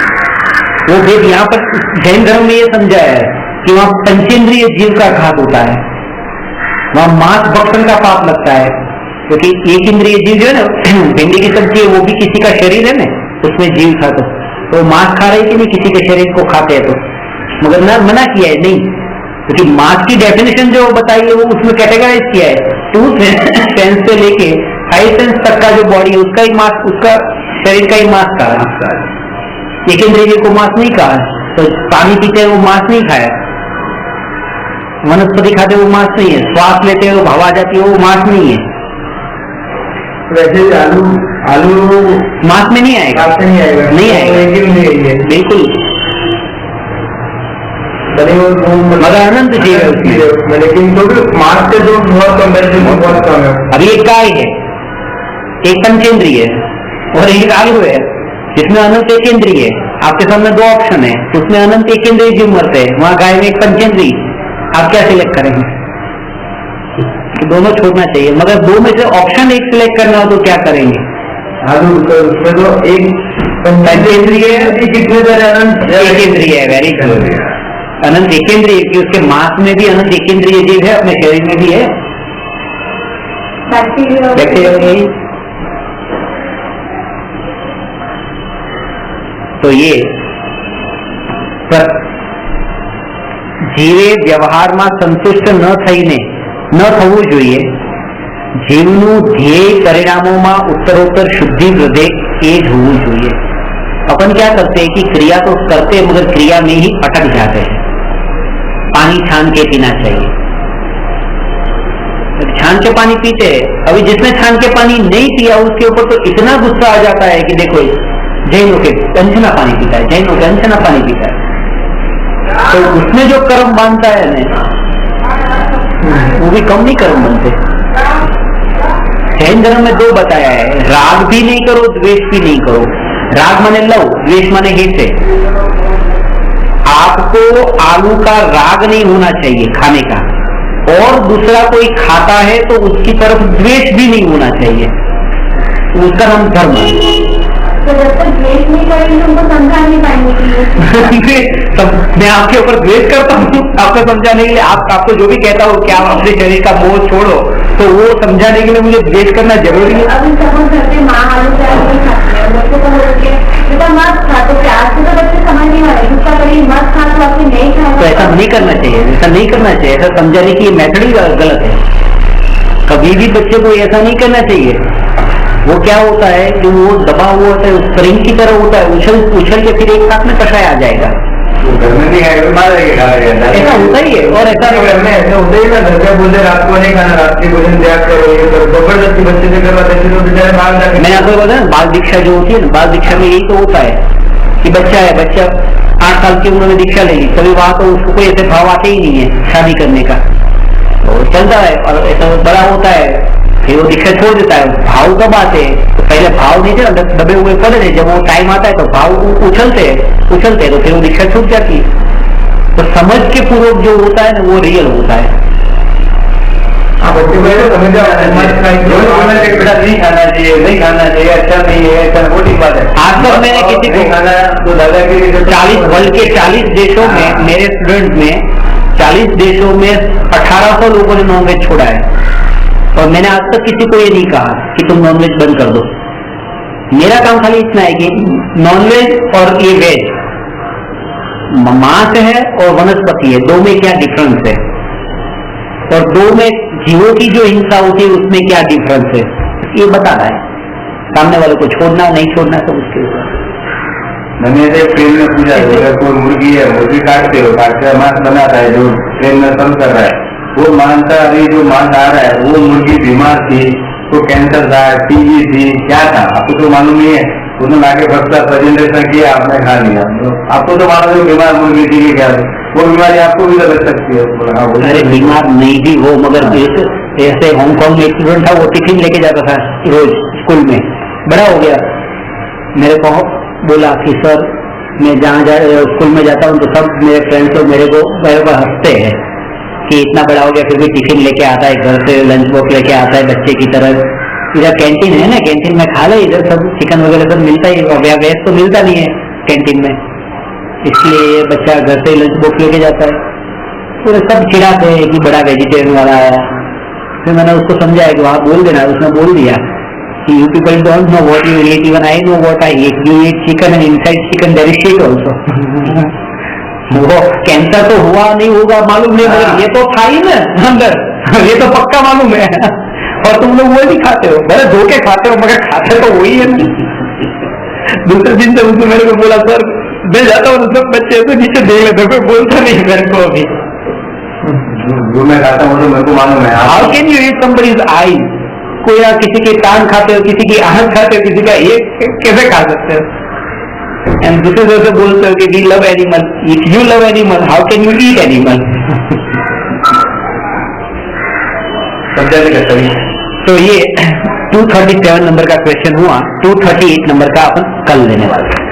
वो भेद यहाँ पर जैन धर्म में ये समझाया है कि वहां पंचेंद्रिय जीव का घात होता है, वहां मांस भक्षण का पाप लगता है, क्योंकि एक इंद्रिय जीव जो है ना, भिंडी की सब्जी है वो भी किसी का शरीर है ना, उसमें जीव था तो मांस खा रहे कि नहीं किसी के शरीर को खाते हैं, तो मगर ना मना किया है नहीं, क्योंकि मांस की डेफिनेशन जो बताई है वो उसमें कैटेगराइज किया है 2 सेंस से लेके 5 सेंस तक का जो बॉडी है उसका ही मांस, उसका शरीर का ही मांस कहा है। एक इंद्रिय को मांस नहीं कहा, तो पानी पीते हैं वो मांस नहीं खाया, वनस्पति खाते वो मांस नहीं है, श्वास लेते हैं वो हवा जाती है वो मांस नहीं है। वैसे आलू मांस में नहीं आएगा, नहीं आएगा बिल्कुल, मगर अनंत जीव है उसमें, लेकिन तो भी मांस से जो बहुत कम है। अभी एक गाय है, एक पंचेंद्रिय है और एक आलू है, जिसमें अनंत एक इंद्रिय है। आपके सामने 2 ऑप्शन है, उसमें अनंत एक इंद्रिय जीव मरते हैं, वहां गाय में एक पंचेंद्रिय, आप क्या सिलेक्ट करेंगे? तो दोनों छोड़ना चाहिए, मगर 2 में से ऑप्शन एक सिलेक्ट करना हो तो क्या करेंगे? आलू उसमें तो एक पंचेंद्रिय है, कितने सारे अनंत एक इंद्रिय है, वेरी गुड, अनंत एकेंद्रिय, कि उसके मांस में भी अनंत एकेंद्रिय जीव है, अपने शरीर में भी है, बैक्टीरिया। तो ये જીવે વ્યવહારમાં સંતુષ્ટ ન થઈને ન થવું જોઈએ। જીવનું ધ્યેય પરિણામોમાં ઉત્તરોત્તર શુદ્ધિ વધે એ જોવું જોઈએ। अपन क्या करते हैं कि क्रिया तो करते हैं मगर क्रिया में ही अटक जाते हैं। पानी छान के पीना चाहिए, छान के पानी पीते हैं। अभी जिसने छान के पानी नहीं पिया उसके ऊपर तो इतना गुस्सा आ जाता है कि देखो जैनों के अंजना पानी पीता है, जैनों के अंजना पानी पीता है, तो उसमें जो कर्म बांधता है ना, वो भी कम नहीं कर्म बनते। जैन धर्म में दो बताया है, राग भी नहीं करो, द्वेष भी नहीं करो। राग माने लव, द्वेष माने हित है। आपको आलू का राग नहीं होना चाहिए खाने का, और दूसरा कोई खाता है तो उसकी तरफ द्वेष भी नहीं होना चाहिए, उसका नाम धर्म है। तो जब तक द्वेष नहीं करेंगे उनको समझा नहीं पाएंगे। मैं आपके ऊपर द्वेष करता हूँ आपको समझाने के लिए, आपको जो भी कहता हूँ कि आप अपने शरीर का मोह छोड़ो, तो वो समझाने के लिए मुझे द्वेष करना जरूरी है। अभी समझ करते माँ आलू प्याज नहीं खाती है, बच्चों को बोलते बेटा मत खा, तो प्याज से तो बच्चे समझ नहीं वाले, उसका कभी मत खा तो आपने नहीं खाया। तो ऐसा नहीं करना चाहिए, ऐसा नहीं करना चाहिए, ऐसा समझाने की मेथड ही गलत है। कभी भी बच्चे को ऐसा नहीं करना चाहिए। वो क्या होता है कि वो दबा हुआ होता है, स्प्रिंग की तरह होता है, उछल के फिर एक साथ में कषाय आ जाएगा। घर में नहीं खाएगा, मार देगा, ऐसा होता ही है। और ऐसा घर में ऐसा होता ही ना, घर में बोलते रात को नहीं खाना, रात्रि भोजन त्याग करो, ये करो, जबरदस्ती बच्चे से करवाते तो बेचारे बाल जाके। मैंने आपको बताया ना, बाल दीक्षा जो होती है ना, बाल दीक्षा में यही तो होता है कि बच्चा है, बच्चा 8 साल की उम्र में दीक्षा ले ली, कभी वहां तो उसको कोई ऐसे भाव आते ही नहीं है शादी करने का, तो चलता है। और ऐसा बड़ा होता है फिर वो दीक्षा छोड़ देता है। भाव कब आते हैं? तो पहले भाव नहीं थे, दबे हुए पड़े थे, जब वो टाइम आता है तो भाव उछलते तो फिर वो दीक्षा छूट जाती है। तो समझ के पूर्वक जो होता है ना, वो रियल होता है। बच्चे को समझ बेटा नहीं खाना चाहिए, नहीं खाना चाहिए, अच्छा नहीं है, अच्छा वो ठीक बात है। आज तक मैंने किसी को खाना तो दादागिरी 40 वर्ल्ड के 40 देशों में, मेरे स्टूडेंट में 40 देशों में 1800 लोगों ने नॉनवेज छोड़ा है, और मैंने आज तक किसी को ये नहीं कहा कि तुम नॉनवेज बंद कर दो। मेरा काम खाली इतना है कि नॉनवेज और ये वेज, मांस है और वनस्पति है, दो में क्या डिफरेंस है, और दो में जीवों की जो हिंसा होती है उसमें क्या डिफरेंस है, ये बताना है। सामने वाले को छोड़ना नहीं छोड़ना तो उसके ऊपर। मैंने से ट्रेन में पूछा, अगर कोई मुर्गी है, मुर्गी काटते हो, काट कर मांस बनाता है, जो ट्रेन में सर्व कर रहा है, वो मानता अभी जो मांस आ रहा है वो मुर्गी बीमार थी, तो कैंसर था, टीबी थी, क्या था आपको तो मालूम नहीं है, उन्होंने आगे बढ़ता प्रेजेंटेशन किया, आपने खा लिया, आपको तो मालूम है बीमार मुर्गी थी कि क्या, वो बीमारी आपको भी लग सकती है। अरे बीमार नहीं भी हो, मगर ऐसे हांगकांग में एक स्टूडेंट था, वो टिफिन लेके जाता था रोज स्कूल में, बड़ा हो गया, मेरे को बोला कि सर मैं जहाँ स्कूल में जाता हूँ तो सब मेरे फ्रेंड्स लोग मेरे को हंसते हैं कि इतना बड़ा हो गया फिर भी टिफिन लेके आता है, घर से लंच बॉक्स लेके आता है बच्चे की तरह। इधर कैंटीन है ना, कैंटीन में खा ले, इधर सब चिकन वगैरह सब मिलता ही, और वेज तो मिलता नहीं है कैंटीन में, इसलिए बच्चा घर से लंच बॉक्स लेके जाता है। फिर सब चिढ़ाते हैं कि बड़ा वेजिटेरियन वाला आया। फिर मैंने उसको समझाया कि वहाँ बोल देना, उसने बोल दिया कि you people don't know what you eat, even I know what I eat, you eat chicken and inside chicken there is shit also. वो कैंसर तो हुआ नहीं होगा मालूम नहीं, मगर ये तो था ही ना अंदर, ये तो पक्का मालूम है, और तुम लोग वो भी खाते हो, भले धोखे खाते हो मगर खाते तो वही है ना। दूसरे दिन से उसने मेरे को बोला, सर मैं जाता हूँ सब बच्चे तो नीचे देख लेते, कोई बोलता नहीं मेरे को अभी। जो मैं खाता हूँ तो मेरे को मालूम है। How can you eat somebody's eye? कोई या किसी के कान खाते हो, किसी की आंख खाते हो, किसी का ये कैसे खा सकते हो? And this is also बोलते हो कि we love animal. If you love animal, how can you eat animal? समझाने का सही। तो ये 237 नंबर का क्वेश्चन हुआ, 238 नंबर का अपन कल लेने वाले हैं।